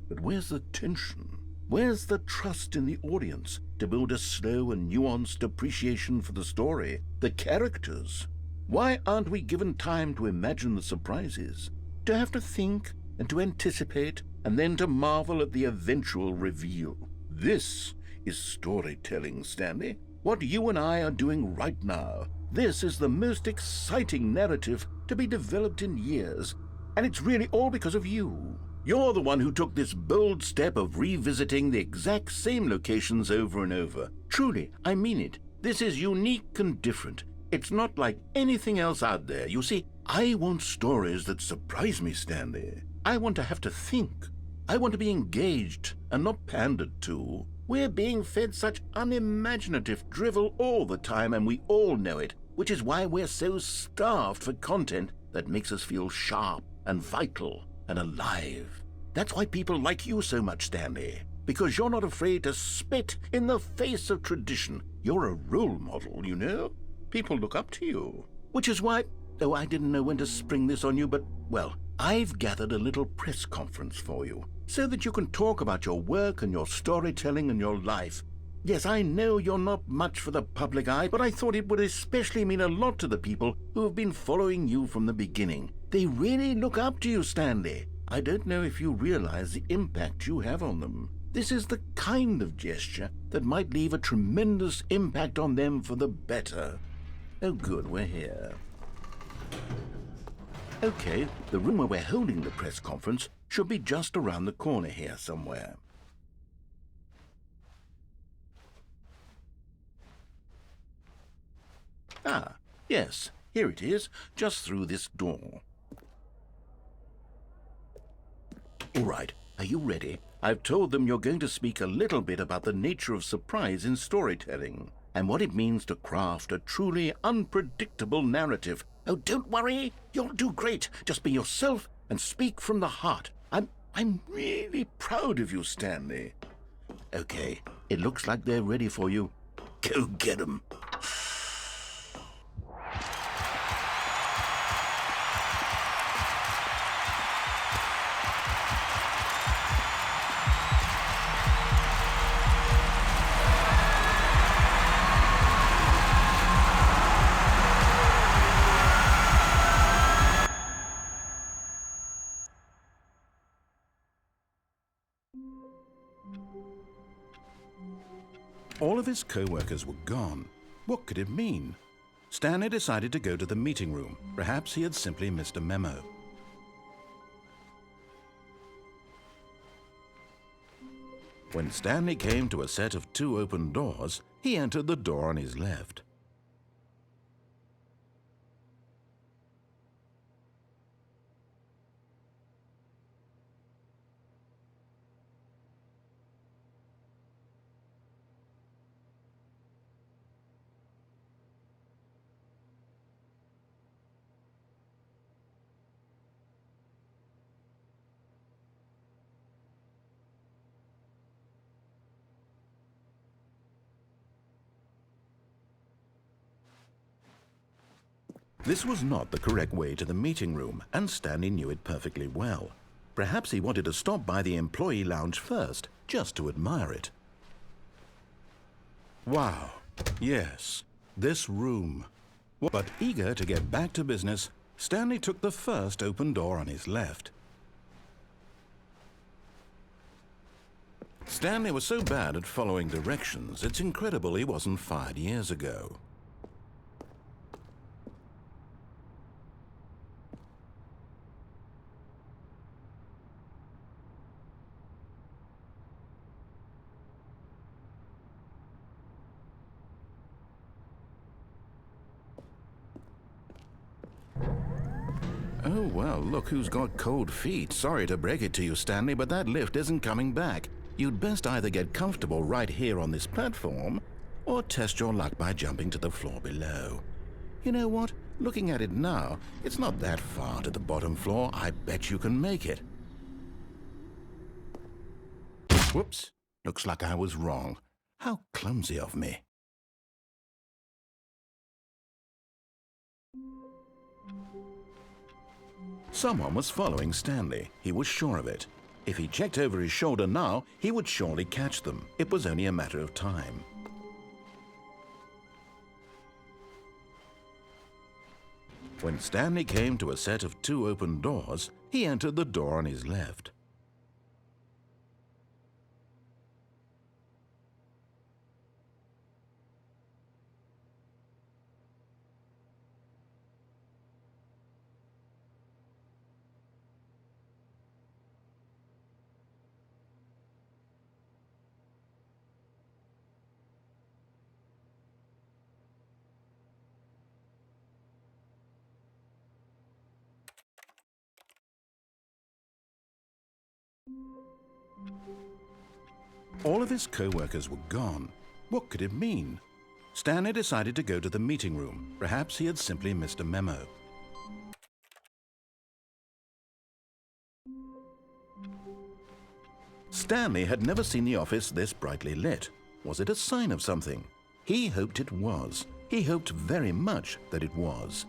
But where's the tension? Where's the trust in the audience to build a slow and nuanced appreciation for the story, the characters? Why aren't we given time to imagine the surprises, to have to think and to anticipate and then to marvel at the eventual reveal? This is storytelling, Stanley. What you and I are doing right now. This is the most exciting narrative to be developed in years, and it's really all because of you. You're the one who took this bold step of revisiting the exact same locations over and over. Truly, I mean it. This is unique and different. It's not like anything else out there. You see, I want stories that surprise me, Stanley. I want to have to think. I want to be engaged and not pandered to. We're being fed such unimaginative drivel all the time, and we all know it, which is why we're so starved for content that makes us feel sharp and vital and alive. That's why people like you so much, Stanley, because you're not afraid to spit in the face of tradition. You're a role model, you know? People look up to you. Which is why, though I didn't know when to spring this on you, but, well, I've gathered a little press conference for you, so that you can talk about your work and your storytelling and your life. Yes, I know you're not much for the public eye, but I thought it would especially mean a lot to the people who have been following you from the beginning. They really look up to you, Stanley. I don't know if you realize the impact you have on them. This is the kind of gesture that might leave a tremendous impact on them for the better. Oh good, we're here. Okay, the room where we're holding the press conference should be just around the corner here somewhere. Ah, yes, here it is, just through this door. All right, are you ready? I've told them you're going to speak a little bit about the nature of surprise in storytelling and what it means to craft a truly unpredictable narrative. Oh, don't worry, you'll do great. Just be yourself and speak from the heart. I'm really proud of you, Stanley. Okay, it looks like they're ready for you. Go get 'em. All of his co-workers were gone. What could it mean? Stanley decided to go to the meeting room. Perhaps he had simply missed a memo. When Stanley came to a set of 2 open doors, he entered the door on his left. This was not the correct way to the meeting room, and Stanley knew it perfectly well. Perhaps he wanted to stop by the employee lounge first, just to admire it. Wow, yes, this room. But eager to get back to business, Stanley took the first open door on his left. Stanley was so bad at following directions, it's incredible he wasn't fired years ago. Oh, well, look who's got cold feet. Sorry to break it to you, Stanley, but that lift isn't coming back. You'd best either get comfortable right here on this platform, or test your luck by jumping to the floor below. You know what? Looking at it now, it's not that far to the bottom floor. I bet you can make it. Whoops. Looks like I was wrong. How clumsy of me. Someone was following Stanley. He was sure of it. If he checked over his shoulder now, he would surely catch them. It was only a matter of time. When Stanley came to a set of 2 open doors, he entered the door on his left. All of his co-workers were gone. What could it mean? Stanley decided to go to the meeting room. Perhaps he had simply missed a memo. Stanley had never seen the office this brightly lit. Was it a sign of something? He hoped it was. He hoped very much that it was.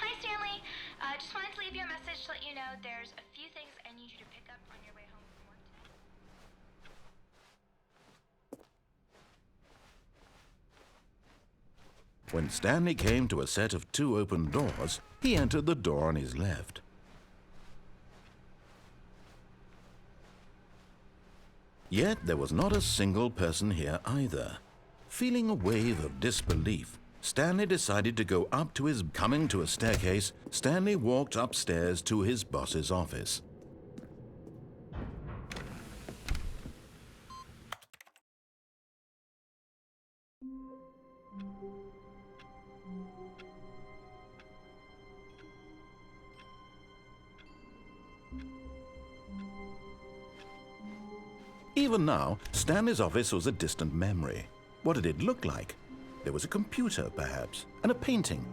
Hi, Stanley. Just wanted to leave you a message to let you know there's a few things I need you to pick up on your way home from work today. When Stanley came to a set of 2 open doors, he entered the door on his left. Yet there was not a single person here either. Feeling a wave of disbelief, Stanley decided to go up to his... Coming to a staircase, Stanley walked upstairs to his boss's office. Even now, Stanley's office was a distant memory. What did it look like? There was a computer, perhaps, and a painting.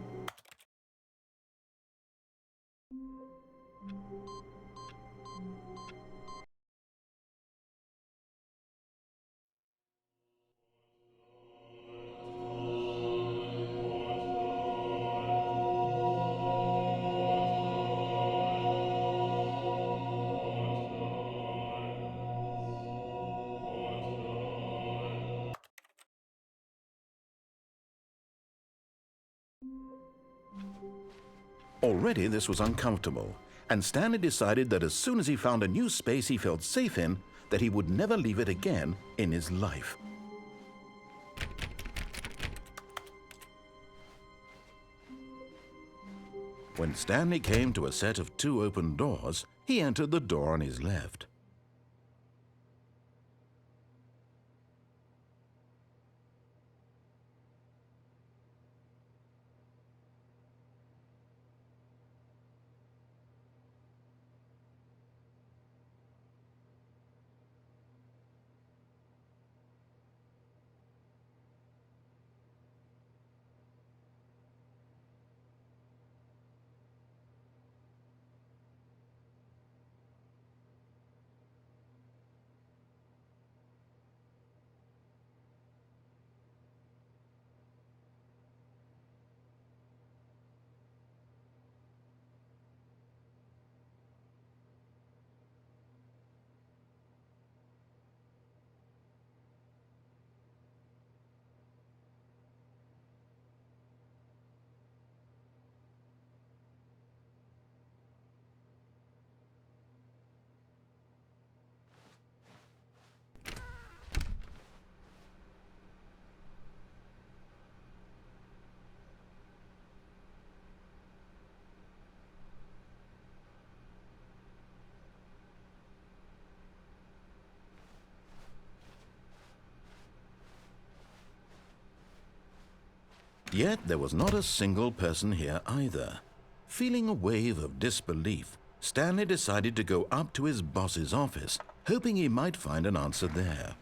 Already this was uncomfortable, and Stanley decided that as soon as he found a new space he felt safe in, that he would never leave it again in his life. When Stanley came to a set of 2 open doors, he entered the door on his left. Yet there was not a single person here either. Feeling a wave of disbelief, Stanley decided to go up to his boss's office, hoping he might find an answer there.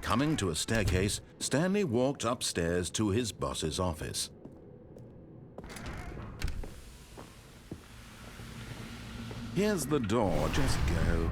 Coming to a staircase, Stanley walked upstairs to his boss's office. Here's the door, just go.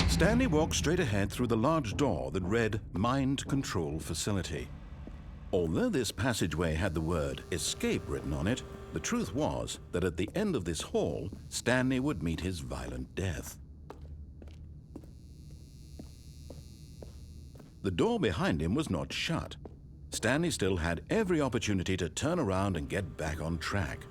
Stanley walked straight ahead through the large door that read Mind Control Facility. Although this passageway had the word escape written on it, the truth was that at the end of this hall, Stanley would meet his violent death. The door behind him was not shut. Stanley still had every opportunity to turn around and get back on track.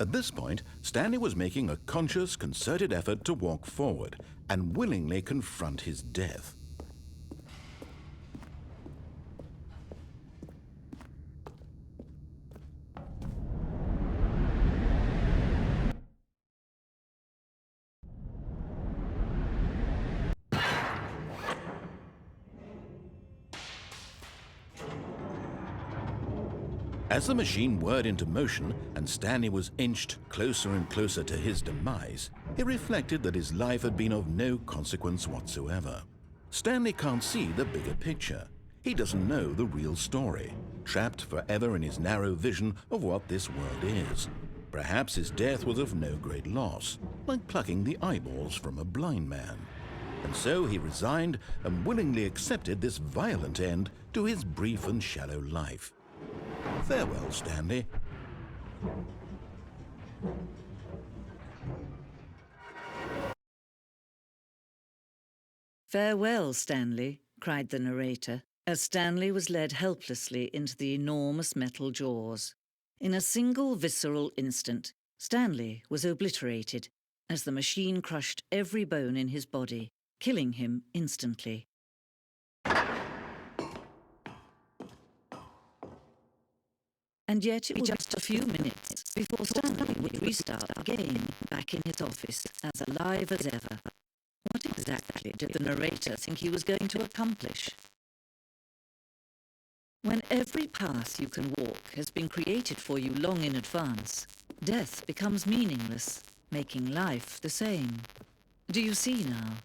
At this point, Stanley was making a conscious, concerted effort to walk forward and willingly confront his death. As the machine whirred into motion and Stanley was inched closer and closer to his demise, he reflected that his life had been of no consequence whatsoever. Stanley can't see the bigger picture. He doesn't know the real story, trapped forever in his narrow vision of what this world is. Perhaps his death was of no great loss, like plucking the eyeballs from a blind man. And so he resigned and willingly accepted this violent end to his brief and shallow life. Farewell, Stanley. "Farewell, Stanley," cried the narrator, as Stanley was led helplessly into the enormous metal jaws. In a single visceral instant, Stanley was obliterated as the machine crushed every bone in his body, killing him instantly. And yet it was just a few minutes before Stanley would restart again, back in his office, as alive as ever. What exactly did the narrator think he was going to accomplish? When every path you can walk has been created for you long in advance, death becomes meaningless, making life the same. Do you see now?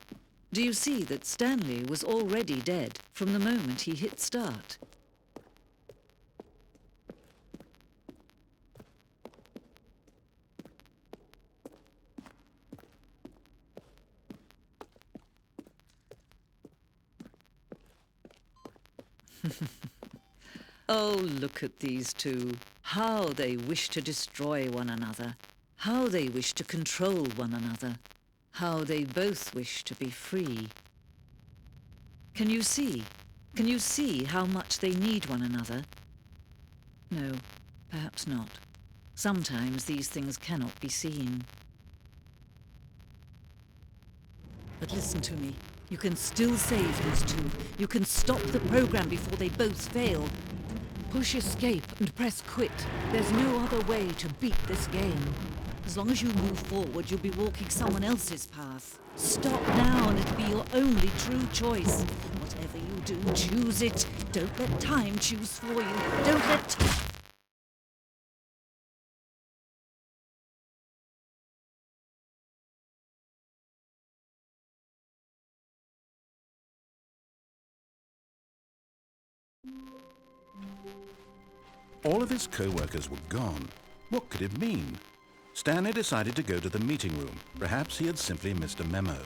Do you see that Stanley was already dead from the moment he hit start? Oh, look at these two. How they wish to destroy one another. How they wish to control one another. How they both wish to be free. Can you see? Can you see how much they need one another? No, perhaps not. Sometimes these things cannot be seen. But listen to me. You can still save these two. You can stop the program before they both fail. Push escape and press quit. There's no other way to beat this game. As long as you move forward, you'll be walking someone else's path. Stop now and it'll be your only true choice. Whatever you do, choose it. Don't let time choose for you. Don't let... All of his co-workers were gone. What could it mean? Stanley decided to go to the meeting room. Perhaps he had simply missed a memo.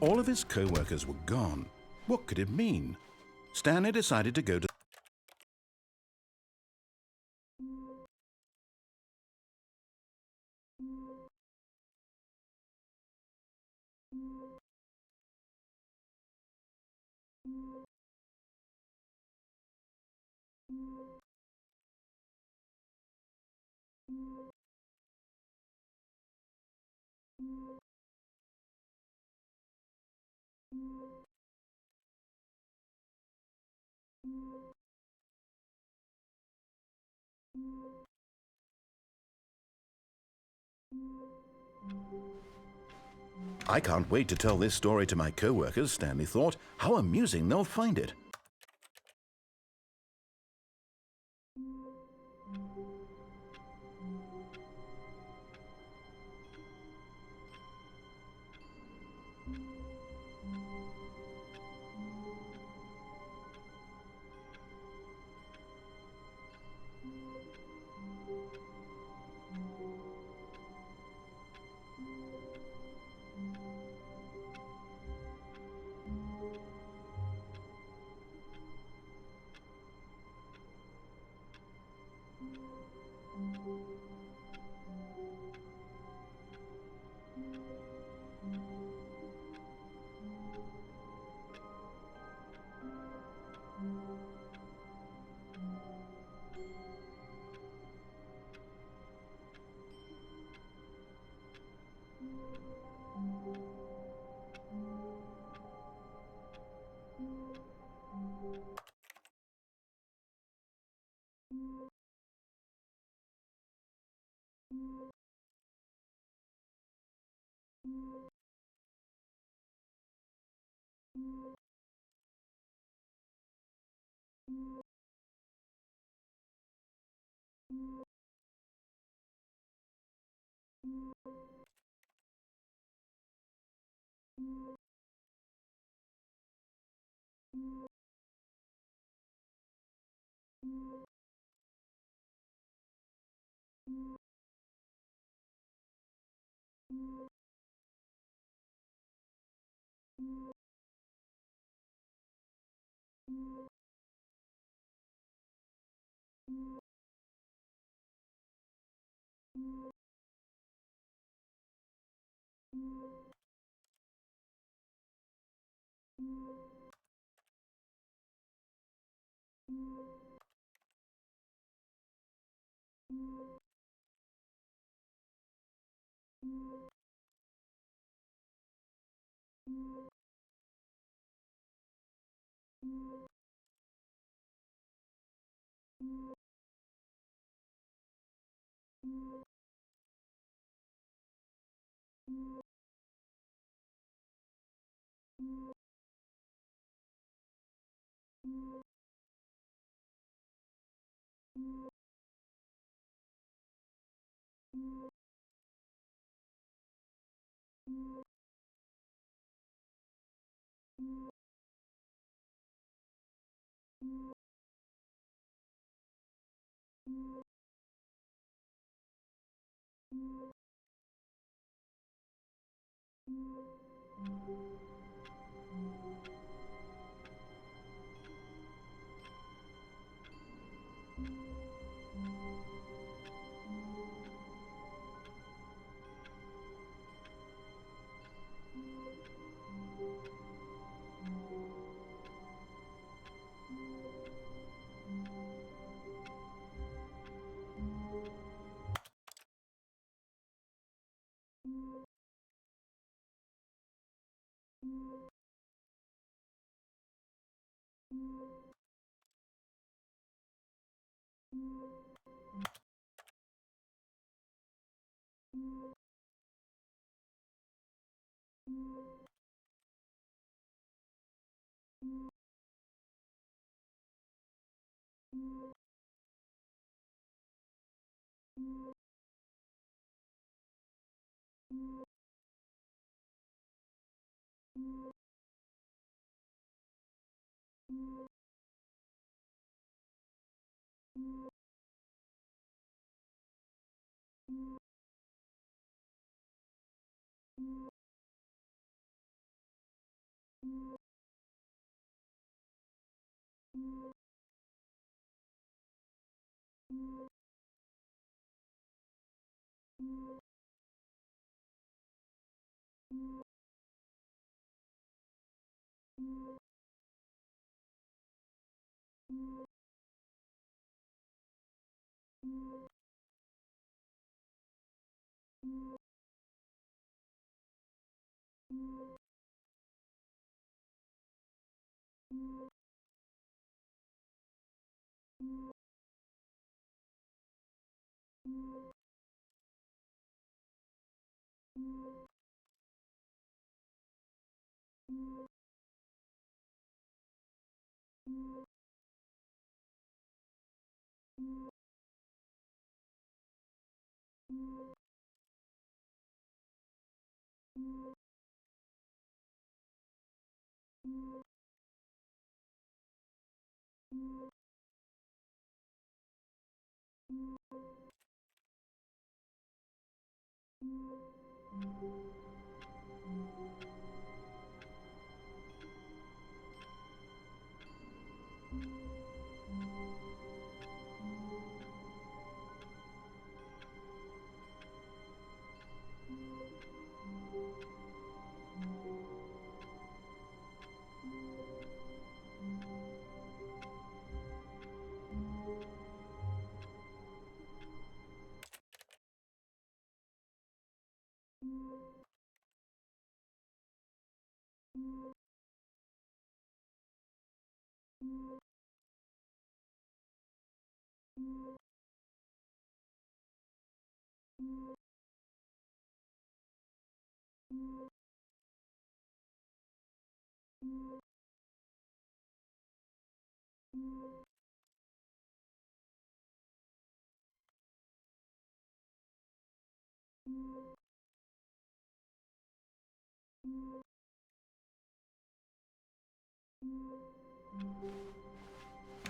All of his co-workers were gone. What could it mean? Stanley decided to go to I can't wait to tell this story to my co-workers, Stanley thought. How amusing they'll find it.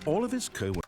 All of his co-workers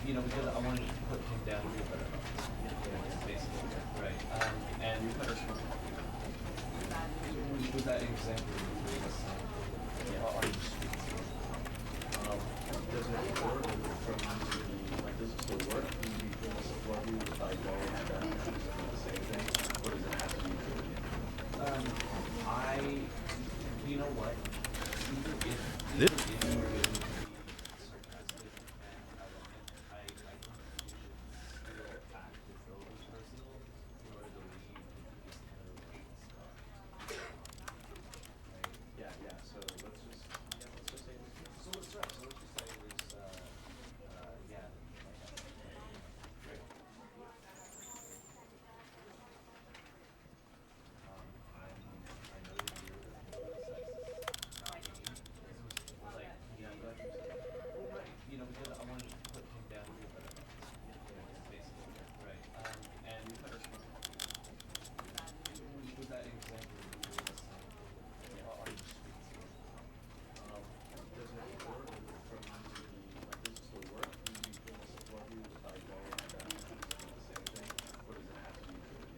You know, because I wanted to put him down to a better basically, right? And was that example on the streets? Doesn't it work from does it still work? Do you feel the support you if I go and choose the same thing? Or does it have to be true again? You know what? Even if you were going to be sarcastic and ironic, I think you should still act as though it was personal in order to leave this kind of stuff. Yeah, so let's just say it was good. So let's just say it was, yeah. Great. I know that you're not me. Like, yeah, I'm glad you said that. Well, right. You know, because I wanted to put him down to a better basically, right? And was that example on the streets? Doesn't it work from does it still work? Do you feel the support you if I go and choose the same thing? Or does it have to be true again?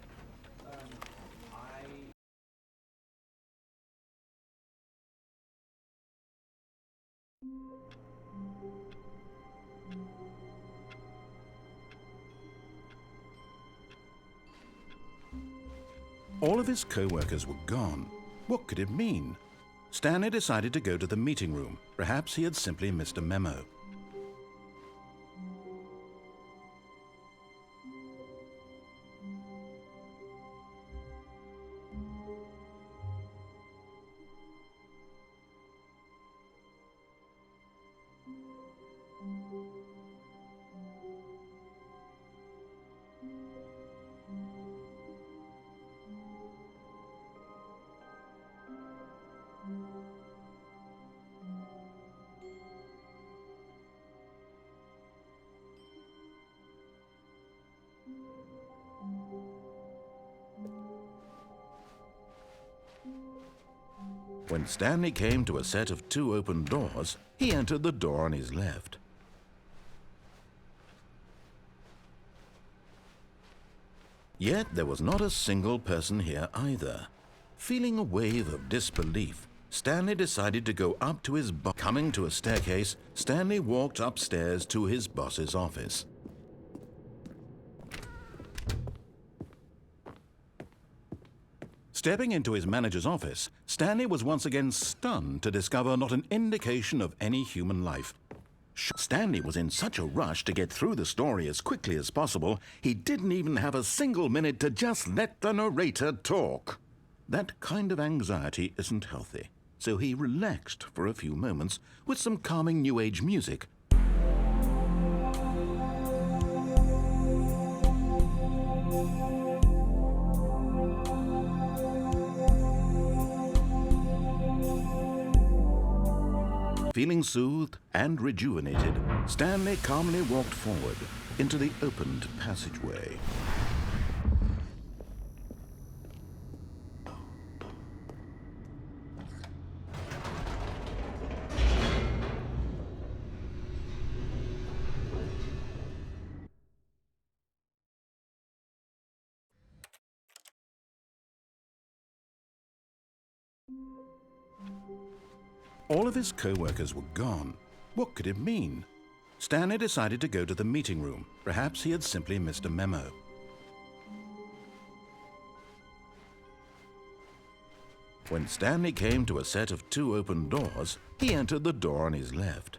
All of his co-workers were gone. What could it mean? Stanley decided to go to the meeting room. Perhaps he had simply missed a memo. When Stanley came to a set of 2 open doors, he entered the door on his left. Yet there was not a single person here either. Feeling a wave of disbelief, Stanley decided to go up to his boss. Coming to a staircase, Stanley walked upstairs to his boss's office. Stepping into his manager's office, Stanley was once again stunned to discover not an indication of any human life. Stanley was in such a rush to get through the story as quickly as possible, he didn't even have a single minute to just let the narrator talk. That kind of anxiety isn't healthy, so he relaxed for a few moments with some calming New Age music. Feeling soothed and rejuvenated, Stanley calmly walked forward into the opened passageway. All of his co-workers were gone. What could it mean? Stanley decided to go to the meeting room. Perhaps he had simply missed a memo. When Stanley came to a set of 2 open doors, he entered the door on his left.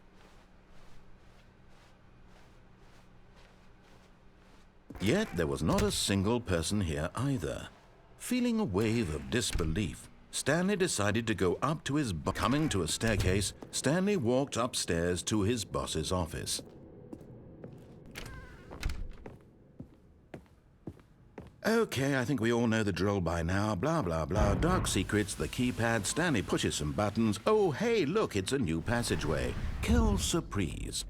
Yet there was not a single person here either. Feeling a wave of disbelief, Stanley decided to go up to his boss. Coming to a staircase, Stanley walked upstairs to his boss's office. Okay, I think we all know the drill by now. Blah, blah, blah. Dark secrets, the keypad, Stanley pushes some buttons. Oh, hey, look, it's a new passageway. Quelle surprise.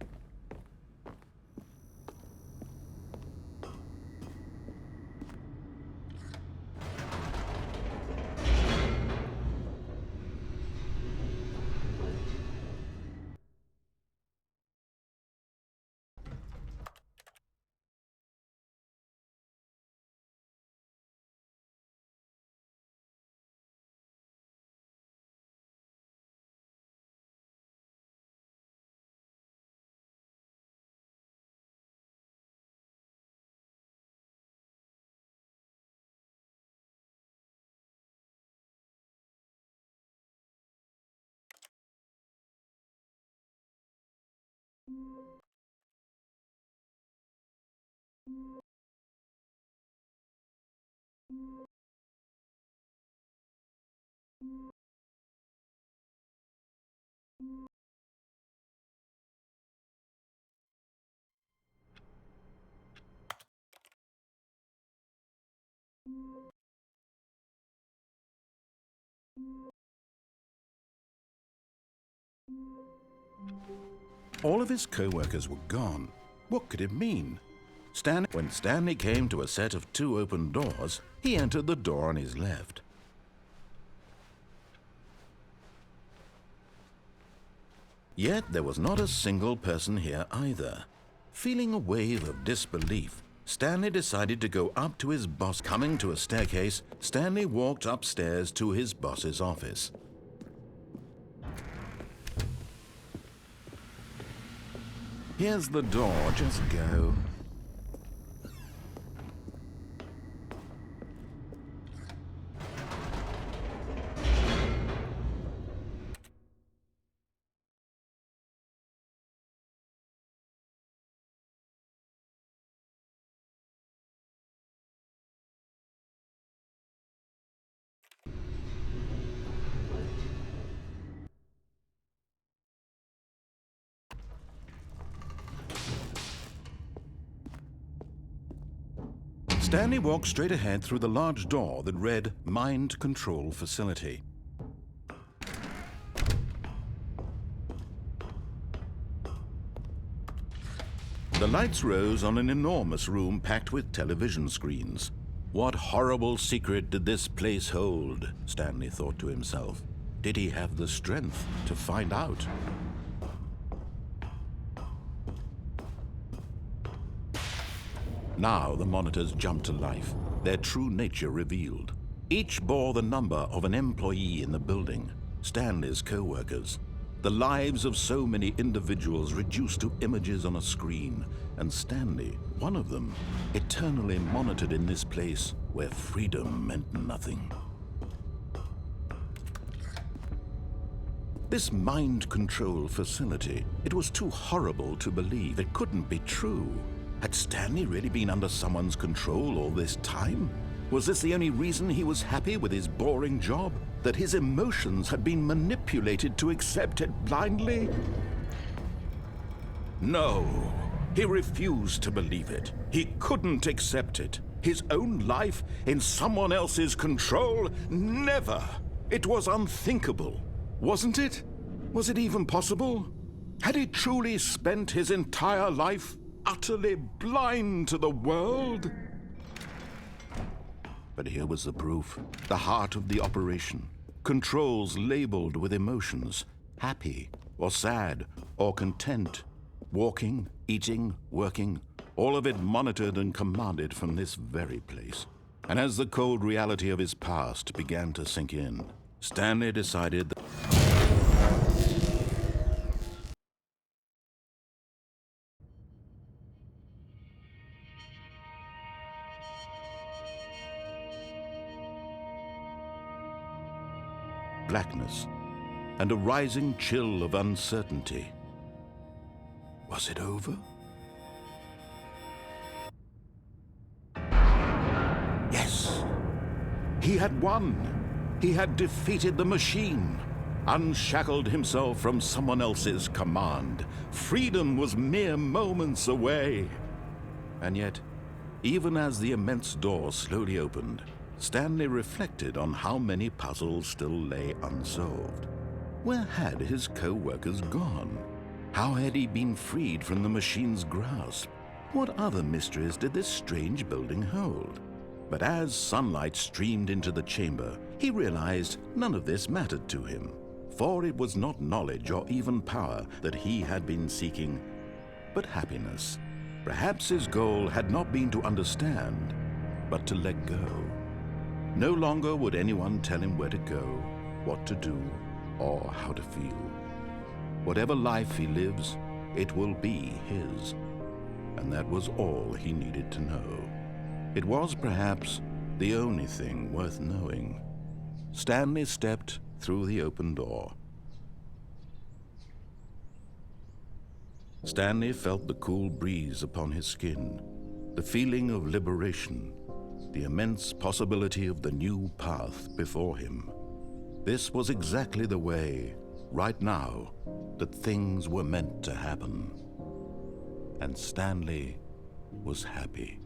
All of his co-workers were gone. What could it mean? When Stanley came to a set of 2 open doors, he entered the door on his left. Yet there was not a single person here either. Feeling a wave of disbelief, Stanley decided to go up to his boss. Coming to a staircase, Stanley walked upstairs to his boss's office. Here's the door, just go. Stanley walked straight ahead through the large door that read Mind Control Facility. The lights rose on an enormous room packed with television screens. What horrible secret did this place hold? Stanley thought to himself. Did he have the strength to find out? Now the monitors jumped to life, their true nature revealed. Each bore the number of an employee in the building, Stanley's co-workers. The lives of so many individuals reduced to images on a screen, and Stanley, one of them, eternally monitored in this place where freedom meant nothing. This mind control facility, it was too horrible to believe. It couldn't be true. Had Stanley really been under someone's control all this time? Was this the only reason he was happy with his boring job? That his emotions had been manipulated to accept it blindly? No, he refused to believe it. He couldn't accept it. His own life in someone else's control? Never! It was unthinkable, wasn't it? Was it even possible? Had he truly spent his entire life utterly blind to the world? But here was the proof, the heart of the operation. Controls labeled with emotions, happy or sad or content. Walking, eating, working, all of it monitored and commanded from this very place. And as the cold reality of his past began to sink in, Stanley decided that blackness and a rising chill of uncertainty. Was it over? Yes. He had won. He had defeated the machine, unshackled himself from someone else's command. Freedom was mere moments away. And yet, Even as the immense door slowly opened, Stanley reflected on how many puzzles still lay unsolved. Where had his co-workers gone? How had he been freed from the machine's grasp? What other mysteries did this strange building hold? But as sunlight streamed into the chamber, he realized none of this mattered to him, for it was not knowledge or even power that he had been seeking, but happiness. Perhaps his goal had not been to understand, but to let go. No longer would anyone tell him where to go, what to do, or how to feel. Whatever life he lives, it will be his. And that was all he needed to know. It was perhaps the only thing worth knowing. Stanley stepped through the open door. Stanley felt the cool breeze upon his skin, the feeling of liberation, the immense possibility of the new path before him. This was exactly the way, right now, that things were meant to happen. And Stanley was happy.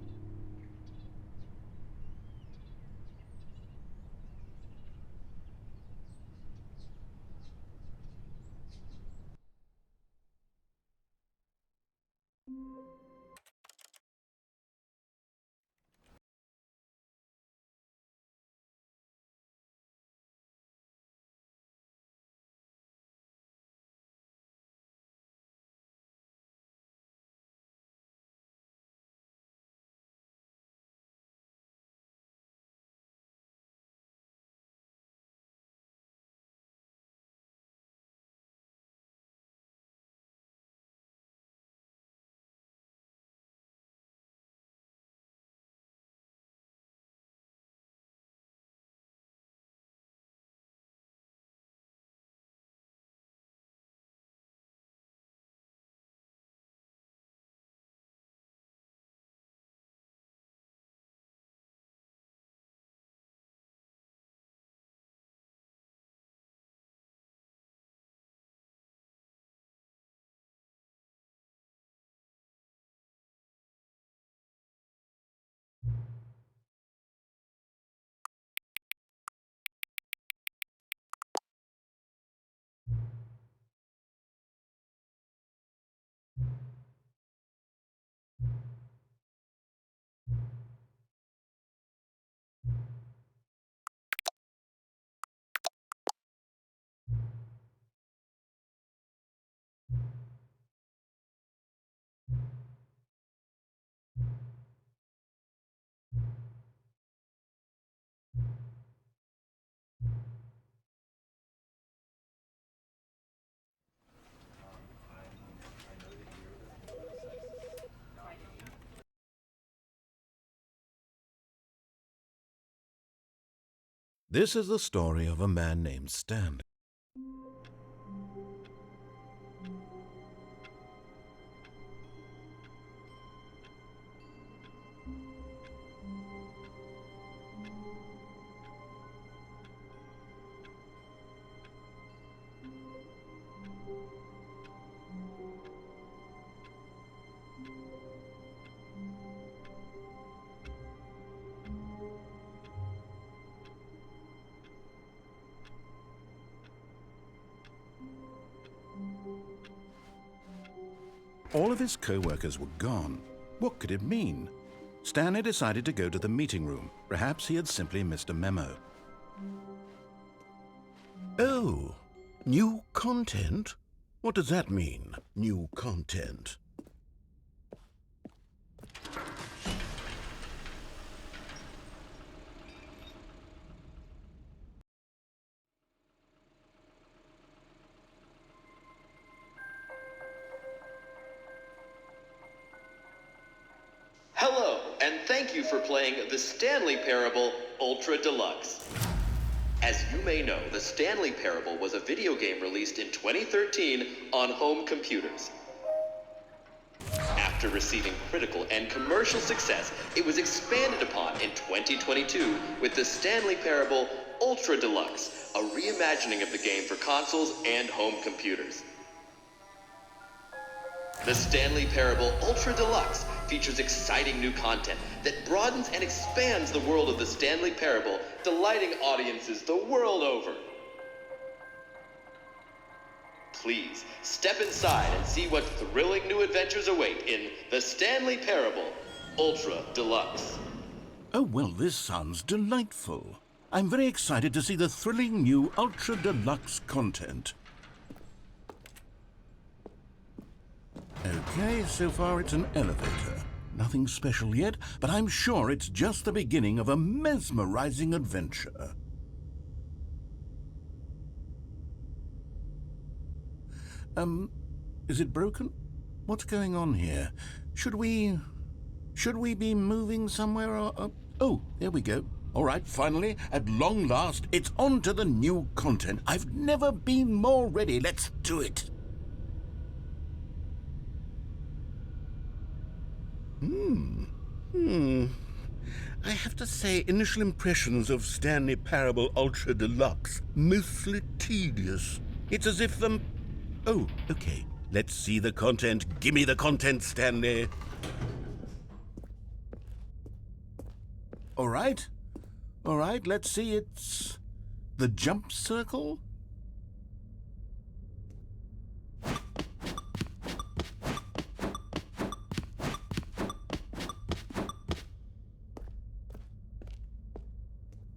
This is the story of a man named Stanley. All of his co-workers were gone. What could it mean? Stanley decided to go to the meeting room. Perhaps he had simply missed a memo. Oh, new content? What does that mean, new content? Hello, and thank you for playing the Stanley Parable Ultra Deluxe. As you may know, the Stanley Parable was a video game released in 2013 on home computers. After receiving critical and commercial success, it was expanded upon in 2022 with the Stanley Parable Ultra Deluxe, a reimagining of the game for consoles and home computers. The Stanley Parable Ultra Deluxe features exciting new content that broadens and expands the world of the Stanley Parable, delighting audiences the world over. Please step inside and see what thrilling new adventures await in the Stanley Parable Ultra Deluxe. Oh, well, this sounds delightful. I'm very excited to see the thrilling new Ultra Deluxe content. Okay, so far it's an elevator. Nothing special yet, but I'm sure it's just the beginning of a mesmerizing adventure. Is it broken? What's going on here? Should we be moving somewhere or... Oh, there we go. All right, finally, at long last, it's on to the new content. I've never been more ready. Let's do it. I have to say, initial impressions of Stanley Parable Ultra Deluxe, mostly tedious. It's as if the... Oh, okay. Let's see the content. Give me the content, Stanley. All right, let's see. It's the jump circle.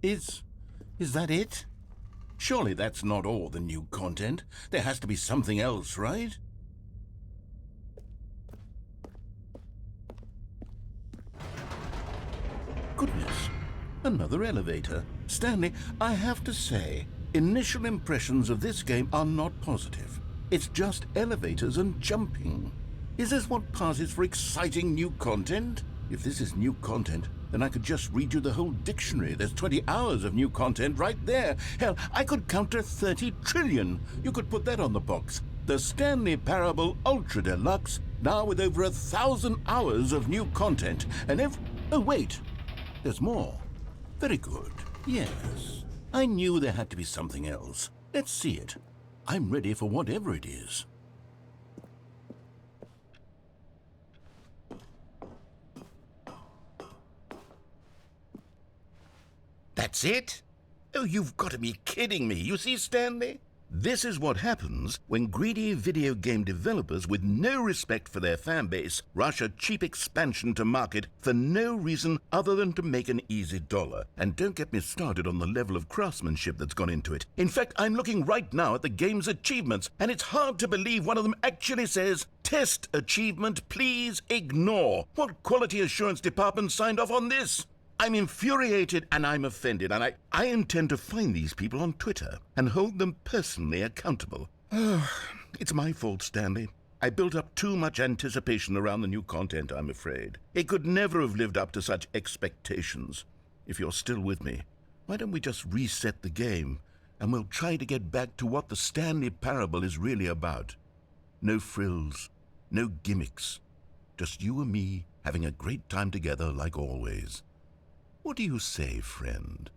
Is that it? Surely that's not all the new content. There has to be something else, right? Goodness, another elevator. Stanley, I have to say, initial impressions of this game are not positive. It's just elevators and jumping. Is this what passes for exciting new content? If this is new content, then I could just read you the whole dictionary. There's 20 hours of new content right there. Hell, I could counter 30 trillion. You could put that on the box. The Stanley Parable Ultra Deluxe, now with over 1,000 hours of new content. And oh, wait. There's more. Very good. Yes. I knew there had to be something else. Let's see it. I'm ready for whatever it is. That's it? Oh, you've got to be kidding me. You see, Stanley? This is what happens when greedy video game developers with no respect for their fan base rush a cheap expansion to market for no reason other than to make an easy dollar. And don't get me started on the level of craftsmanship that's gone into it. In fact, I'm looking right now at the game's achievements, and it's hard to believe one of them actually says, "Test achievement, please ignore." What quality assurance department signed off on this? I'm infuriated and I'm offended, and I intend to find these people on Twitter and hold them personally accountable. It's my fault, Stanley. I built up too much anticipation around the new content, I'm afraid. It could never have lived up to such expectations. If you're still with me, why don't we just reset the game and we'll try to get back to what the Stanley Parable is really about. No frills, no gimmicks. Just you and me having a great time together like always. What do you say, friend?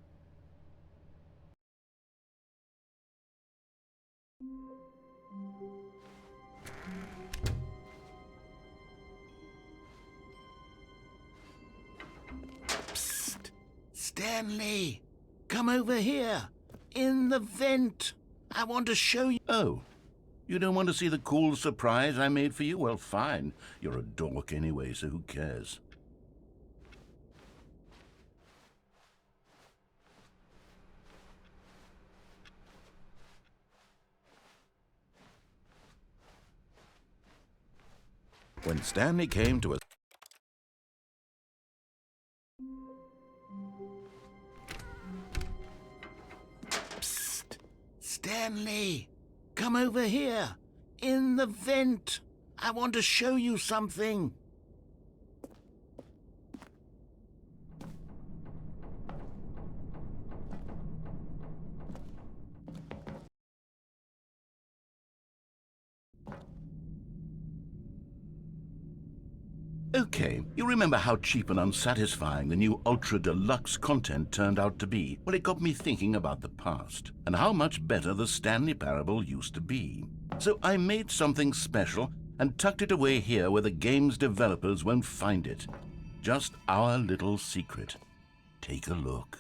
Psst! Stanley! Come over here! In the vent! I want to show you... Oh, you don't want to see the cool surprise I made for you? Well, fine. You're a dork anyway, so who cares? When Stanley came to a... Psst! Stanley! Come over here! In the vent! I want to show you something! Okay, you remember how cheap and unsatisfying the new Ultra Deluxe content turned out to be? Well, it got me thinking about the past, and how much better the Stanley Parable used to be. So I made something special, and tucked it away here where the game's developers won't find it. Just our little secret. Take a look.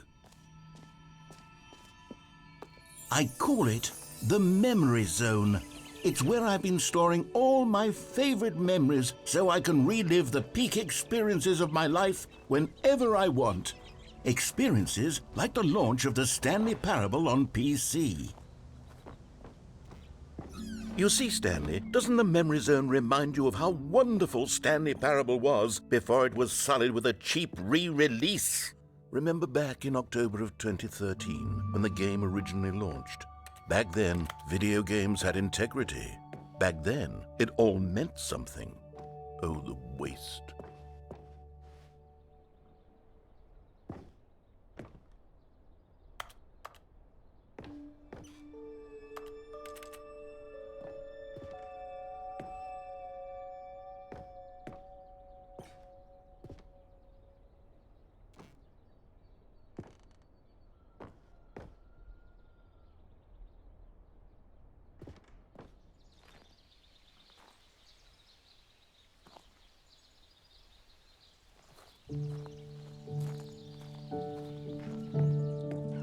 I call it the Memory Zone. It's where I've been storing all my favorite memories so I can relive the peak experiences of my life whenever I want. Experiences like the launch of the Stanley Parable on PC. You see, Stanley, doesn't the Memory Zone remind you of how wonderful Stanley Parable was before it was sullied with a cheap re-release? Remember back in October of 2013 when the game originally launched? Back then, video games had integrity. Back then, it all meant something. Oh, the waste.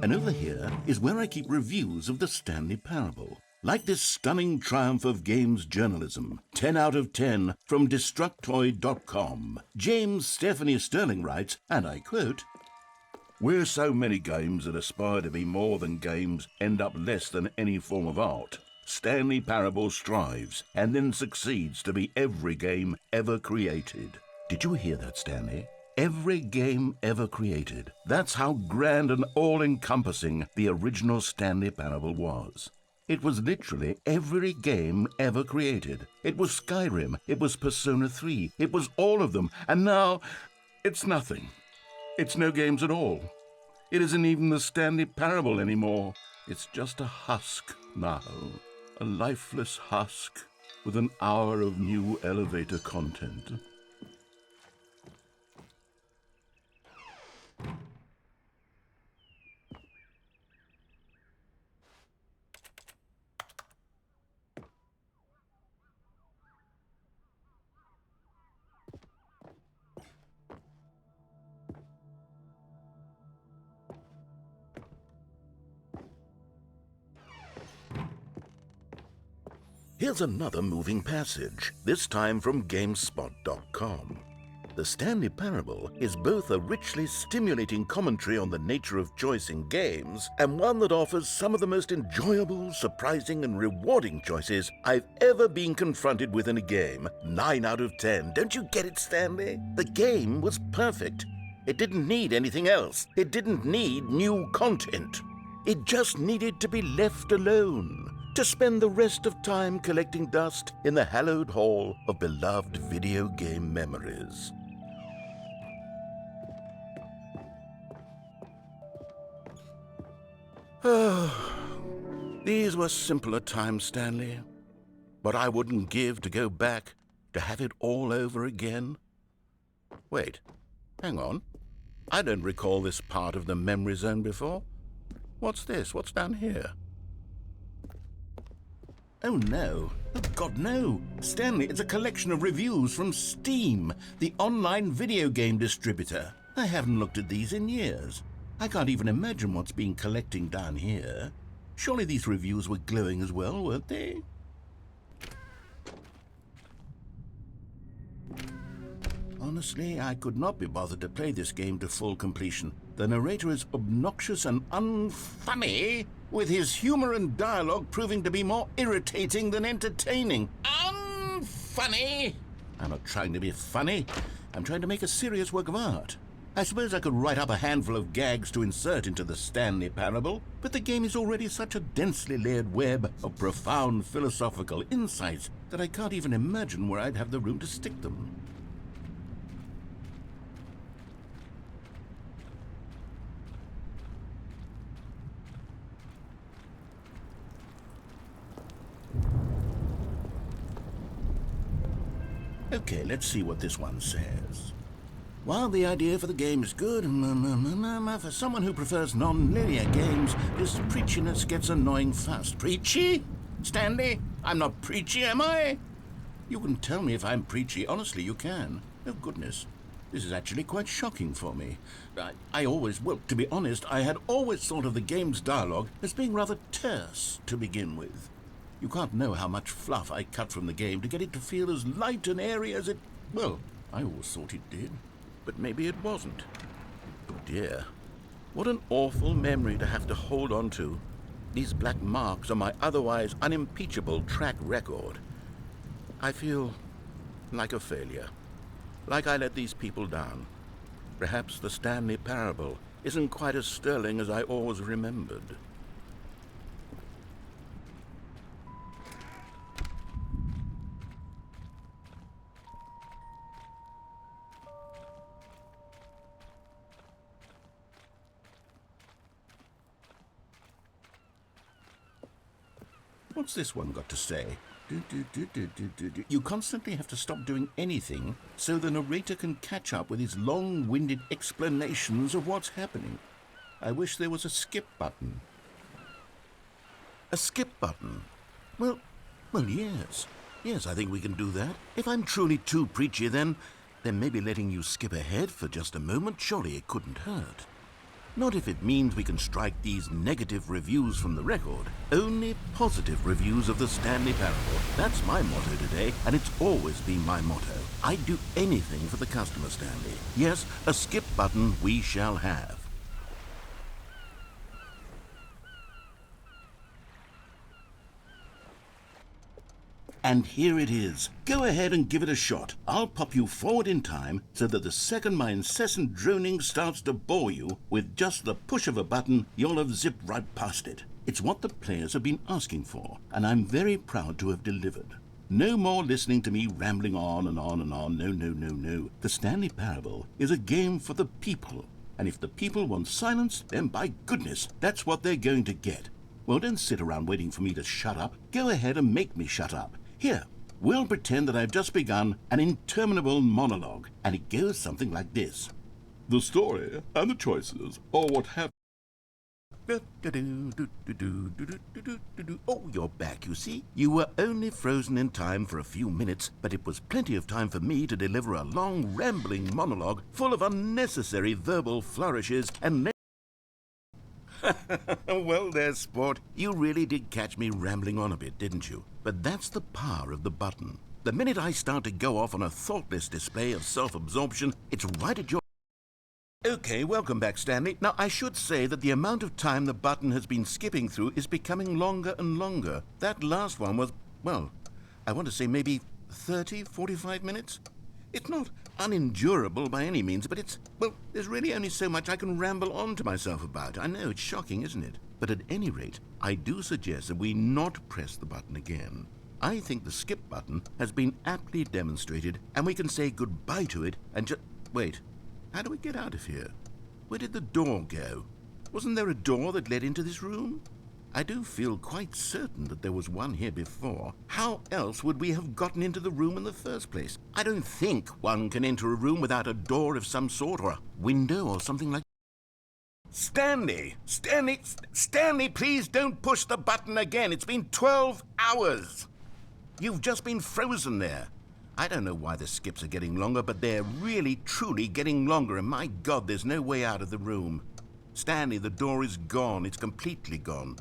And over here is where I keep reviews of the Stanley Parable. Like this stunning triumph of games journalism, 10 out of 10 from Destructoid.com. James Stephanie Sterling writes, and I quote, "Where so many games that aspire to be more than games end up less than any form of art, Stanley Parable strives and then succeeds to be every game ever created." Did you hear that, Stanley? Every game ever created. That's how grand and all-encompassing the original Stanley Parable was. It was literally every game ever created. It was Skyrim, it was Persona 3, it was all of them, and now it's nothing. It's no games at all. It isn't even the Stanley Parable anymore. It's just a husk now, a lifeless husk with an hour of new elevator content. Here's another moving passage, this time from GameSpot.com. The Stanley Parable is both a richly stimulating commentary on the nature of choice in games and one that offers some of the most enjoyable, surprising, and rewarding choices I've ever been confronted with in a game. 9 out of 10. Don't you get it, Stanley? The game was perfect. It didn't need anything else. It didn't need new content. It just needed to be left alone, to spend the rest of time collecting dust in the hallowed hall of beloved video game memories. These were simpler times, Stanley, but I wouldn't give to go back to have it all over again. Wait, hang on. I don't recall this part of the Memory Zone before. What's this? What's down here? Oh no. Oh God, no. Stanley, it's a collection of reviews from Steam, the online video game distributor. I haven't looked at these in years. I can't even imagine what's been collecting down here. Surely these reviews were glowing as well, weren't they? Honestly, I could not be bothered to play this game to full completion. The narrator is obnoxious and unfunny, with his humor and dialogue proving to be more irritating than entertaining. Unfunny! I'm not trying to be funny. I'm trying to make a serious work of art. I suppose I could write up a handful of gags to insert into the Stanley Parable, but the game is already such a densely layered web of profound philosophical insights that I can't even imagine where I'd have the room to stick them. Okay, let's see what this one says. While the idea for the game is good, for someone who prefers non-linear games, this preachiness gets annoying fast. Preachy? Stanley? I'm not preachy, am I? You can tell me if I'm preachy. Honestly, you can. Oh, goodness. This is actually quite shocking for me. Well, to be honest, I had always thought of the game's dialogue as being rather terse to begin with. You can't know how much fluff I cut from the game to get it to feel as light and airy as it... Well, I always thought it did. But maybe it wasn't. Oh, dear. What an awful memory to have to hold on to. These black marks on my otherwise unimpeachable track record. I feel like a failure. Like I let these people down. Perhaps the Stanley Parable isn't quite as sterling as I always remembered. What's this one got to say? You constantly have to stop doing anything so the narrator can catch up with his long-winded explanations of what's happening. I wish there was a skip button. A skip button? Well, yes. Yes, I think we can do that. If I'm truly too preachy, then maybe letting you skip ahead for just a moment, surely it couldn't hurt. Not if it means we can strike these negative reviews from the record. Only positive reviews of the Stanley Parable. That's my motto today, and it's always been my motto. I'd do anything for the customer, Stanley. Yes, a skip button we shall have. And here it is. Go ahead and give it a shot. I'll pop you forward in time so that the second my incessant droning starts to bore you, with just the push of a button, you'll have zipped right past it. It's what the players have been asking for, and I'm very proud to have delivered. No more listening to me rambling on and on and on. No. The Stanley Parable is a game for the people. And if the people want silence, then by goodness, that's what they're going to get. Well, don't sit around waiting for me to shut up. Go ahead and make me shut up. Here, we'll pretend that I've just begun an interminable monologue, and it goes something like this. The story and the choices are what happened. Oh, you're back, you see. You were only frozen in time for a few minutes, but it was plenty of time for me to deliver a long, rambling monologue full of unnecessary verbal flourishes and... Well there, sport. You really did catch me rambling on a bit, didn't you? But that's the power of the button. The minute I start to go off on a thoughtless display of self-absorption, it's right at your... Okay, welcome back, Stanley. Now, I should say that the amount of time the button has been skipping through is becoming longer and longer. That last one was, well, I want to say maybe 30, 45 minutes? It's not unendurable by any means, but it's, well, there's really only so much I can ramble on to myself about. I know, it's shocking, isn't it? But at any rate, I do suggest that we not press the button again. I think the skip button has been aptly demonstrated, and we can say goodbye to it and just... Wait, how do we get out of here? Where did the door go? Wasn't there a door that led into this room? I do feel quite certain that there was one here before. How else would we have gotten into the room in the first place? I don't think one can enter a room without a door of some sort or a window or something like... Stanley, please don't push the button again. It's been 12 hours. You've just been frozen there. I don't know why the skips are getting longer, but they're really, truly getting longer, and my God, there's no way out of the room. Stanley, the door is gone. It's completely gone.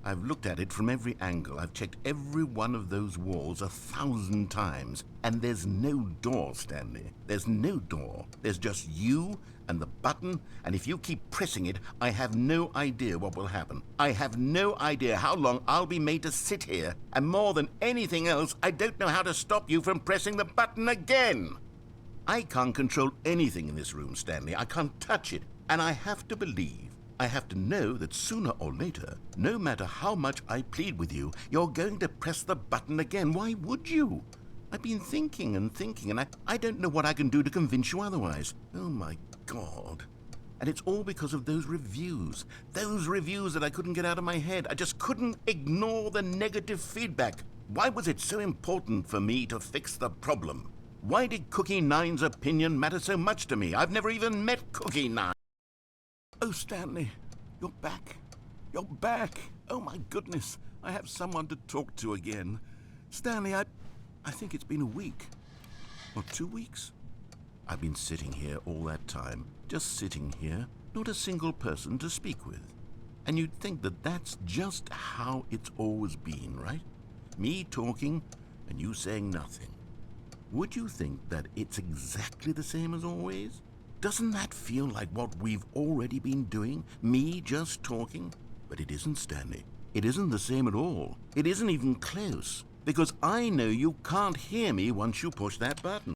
I've looked at it from every angle. I've checked every one of those walls 1,000 times. And there's no door, Stanley. There's no door. There's just you and the button, and if you keep pressing it, I have no idea what will happen. I have no idea how long I'll be made to sit here. And more than anything else, I don't know how to stop you from pressing the button again. I can't control anything in this room, Stanley. I can't touch it. And I have to believe, I have to know that sooner or later, no matter how much I plead with you, you're going to press the button again. Why would you? I've been thinking, and I don't know what I can do to convince you otherwise. Oh, my God. And it's all because of those reviews that I couldn't get out of my head. I just couldn't ignore the negative feedback. Why was it so important for me to fix the problem? Why did Cookie Nine's opinion matter so much to me? I've never even met Cookie Nine. Oh, Stanley, you're back. You're back. Oh, my goodness. I have someone to talk to again. Stanley, I think it's been a week. Or 2 weeks. I've been sitting here all that time, just sitting here, not a single person to speak with. And you'd think that that's just how it's always been, right? Me talking and you saying nothing. Would you think that it's exactly the same as always? Doesn't that feel like what we've already been doing? Me just talking? But it isn't, Stanley. It isn't the same at all. It isn't even close. Because I know you can't hear me once you push that button.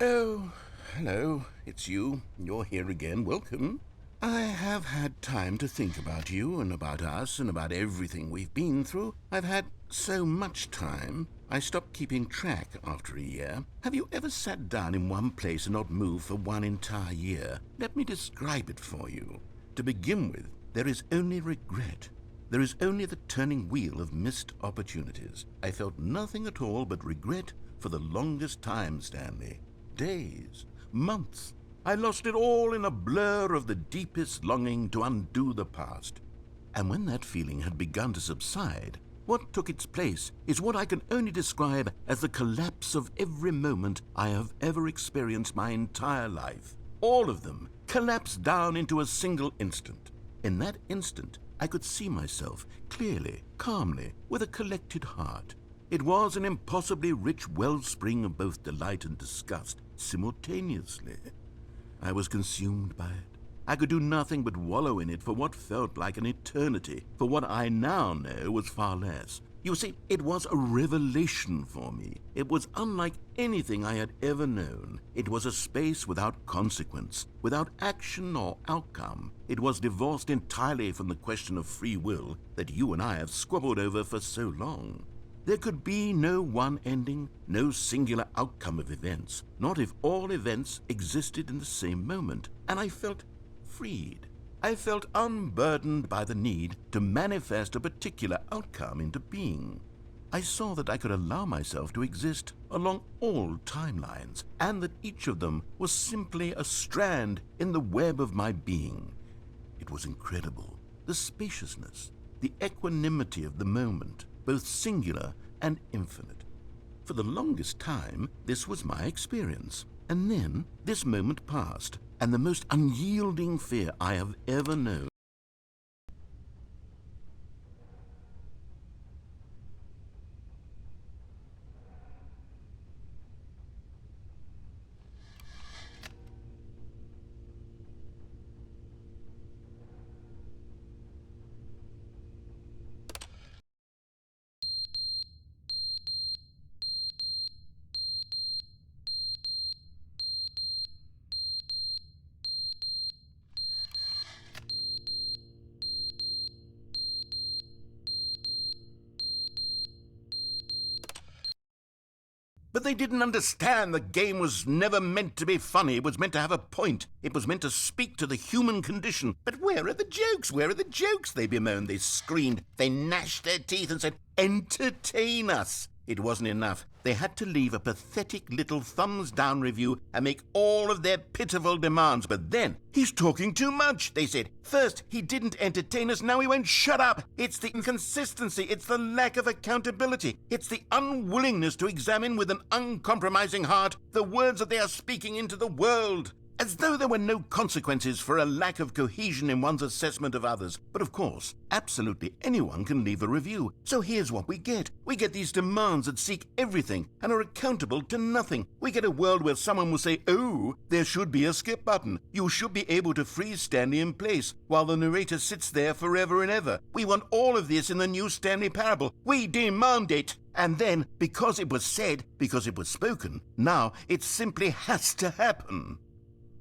Oh, hello. It's you. You're here again. Welcome. I have had time to think about you and about us and about everything we've been through. I've had so much time. I stopped keeping track after a year. Have you ever sat down in one place and not moved for one entire year? Let me describe it for you. To begin with, there is only regret. There is only the turning wheel of missed opportunities. I felt nothing at all but regret for the longest time, Stanley. Days, months. I lost it all in a blur of the deepest longing to undo the past. And when that feeling had begun to subside, what took its place is what I can only describe as the collapse of every moment I have ever experienced my entire life. All of them collapsed down into a single instant. In that instant, I could see myself clearly, calmly, with a collected heart. It was an impossibly rich wellspring of both delight and disgust simultaneously. I was consumed by it. I could do nothing but wallow in it for what felt like an eternity, for what I now know was far less. You see, it was a revelation for me. It was unlike anything I had ever known. It was a space without consequence, without action or outcome. It was divorced entirely from the question of free will that you and I have squabbled over for so long. There could be no one ending, no singular outcome of events, not if all events existed in the same moment, and I felt freed. I felt unburdened by the need to manifest a particular outcome into being. I saw that I could allow myself to exist along all timelines, and that each of them was simply a strand in the web of my being. It was incredible, the spaciousness, the equanimity of the moment, both singular and infinite. For the longest time, this was my experience. And then this moment passed, and the most unyielding fear I have ever known. But they didn't understand the game was never meant to be funny. It was meant to have a point. It was meant to speak to the human condition. But where are the jokes? Where are the jokes? They bemoaned, they screamed, they gnashed their teeth and said, "Entertain us." It wasn't enough. They had to leave a pathetic little thumbs-down review and make all of their pitiful demands. But then, "He's talking too much," they said. "First, he didn't entertain us, now he won't shut up." It's the inconsistency, it's the lack of accountability, it's the unwillingness to examine with an uncompromising heart the words that they are speaking into the world. As though there were no consequences for a lack of cohesion in one's assessment of others. But of course, absolutely anyone can leave a review. So here's what we get. We get these demands that seek everything and are accountable to nothing. We get a world where someone will say, "Oh, there should be a skip button. You should be able to freeze Stanley in place," while the narrator sits there forever and ever. We want all of this in the new Stanley Parable. We demand it. And then, because it was said, because it was spoken, now it simply has to happen.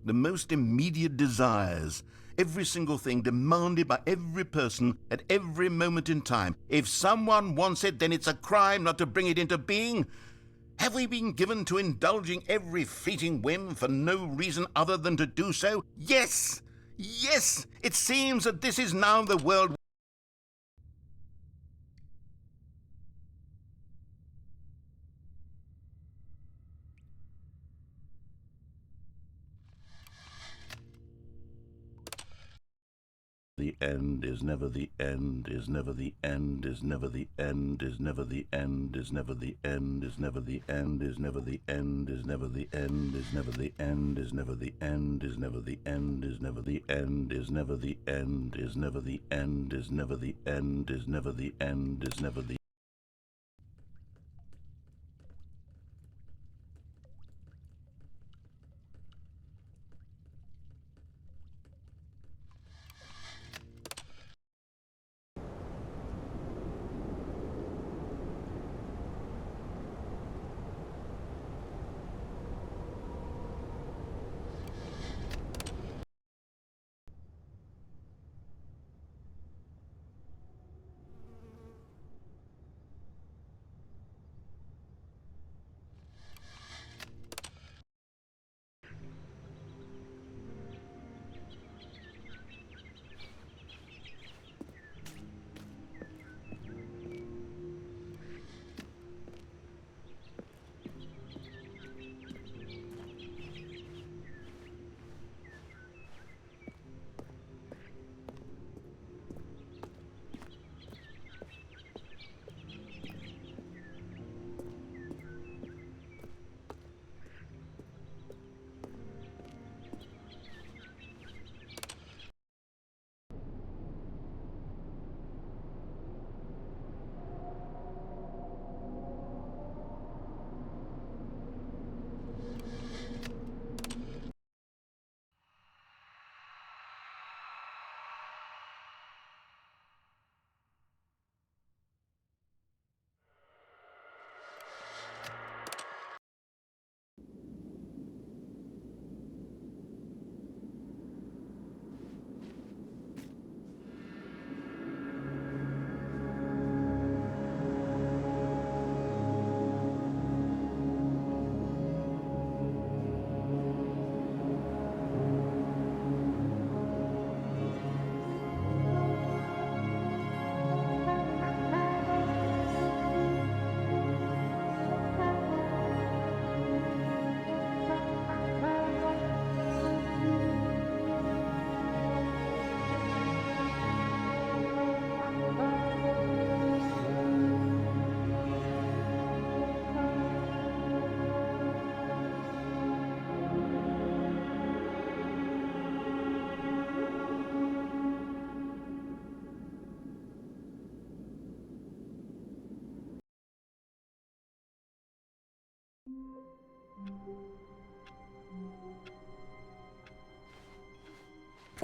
The most immediate desires, every single thing demanded by every person at every moment in time. If someone wants it, then it's a crime not to bring it into being. Have we been given to indulging every fleeting whim for no reason other than to do so? Yes! Yes! It seems that this is now the world. The end, is never the end, is never the end, is never the end, is never the end, is never the end, is never the end, is never the end, is never the end, is never the end, is never the end, is never the end, is never the end, is never the end, is never the end, is never the end, is never the end, is never the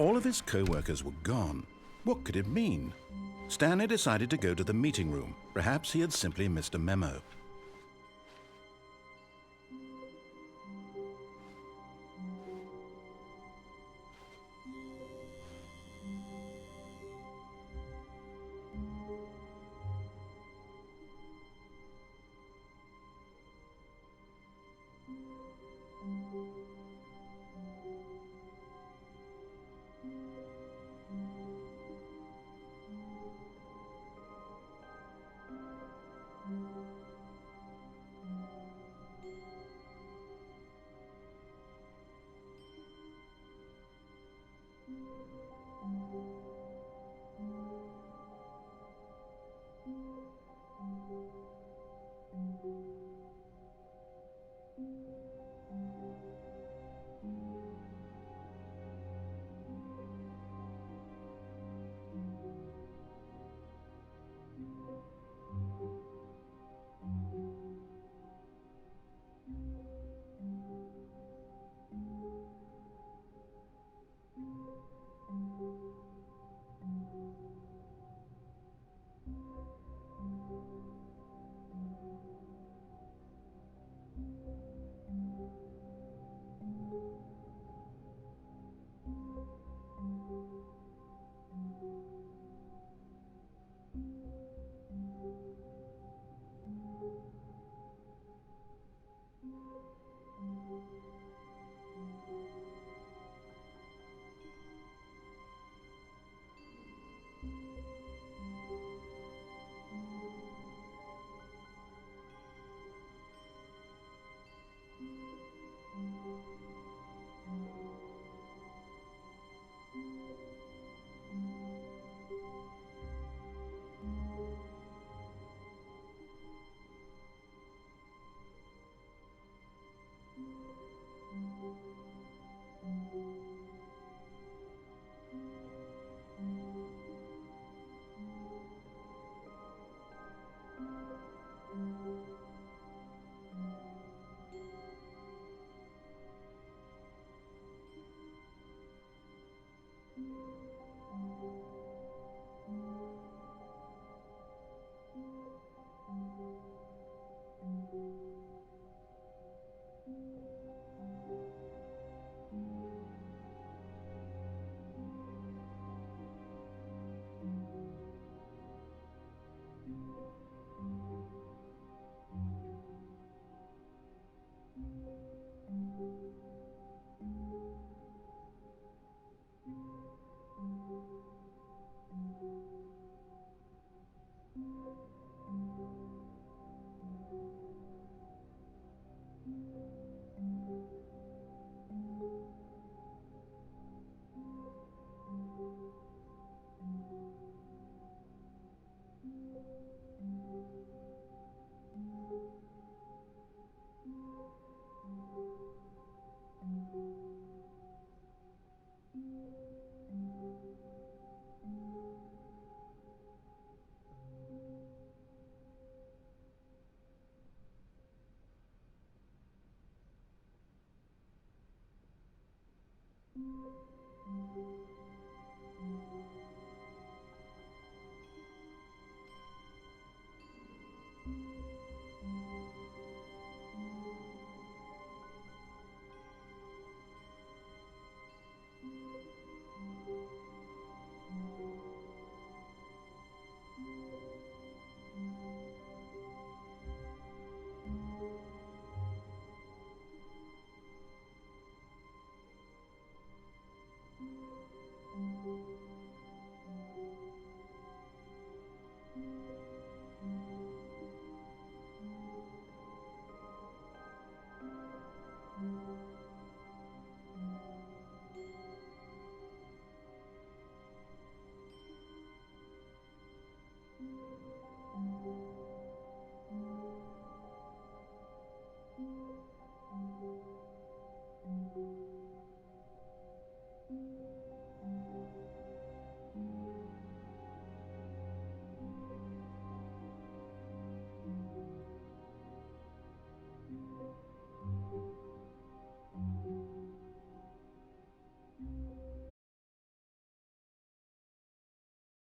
All of his co-workers were gone. What could it mean? Stanley decided to go to the meeting room. Perhaps he had simply missed a memo.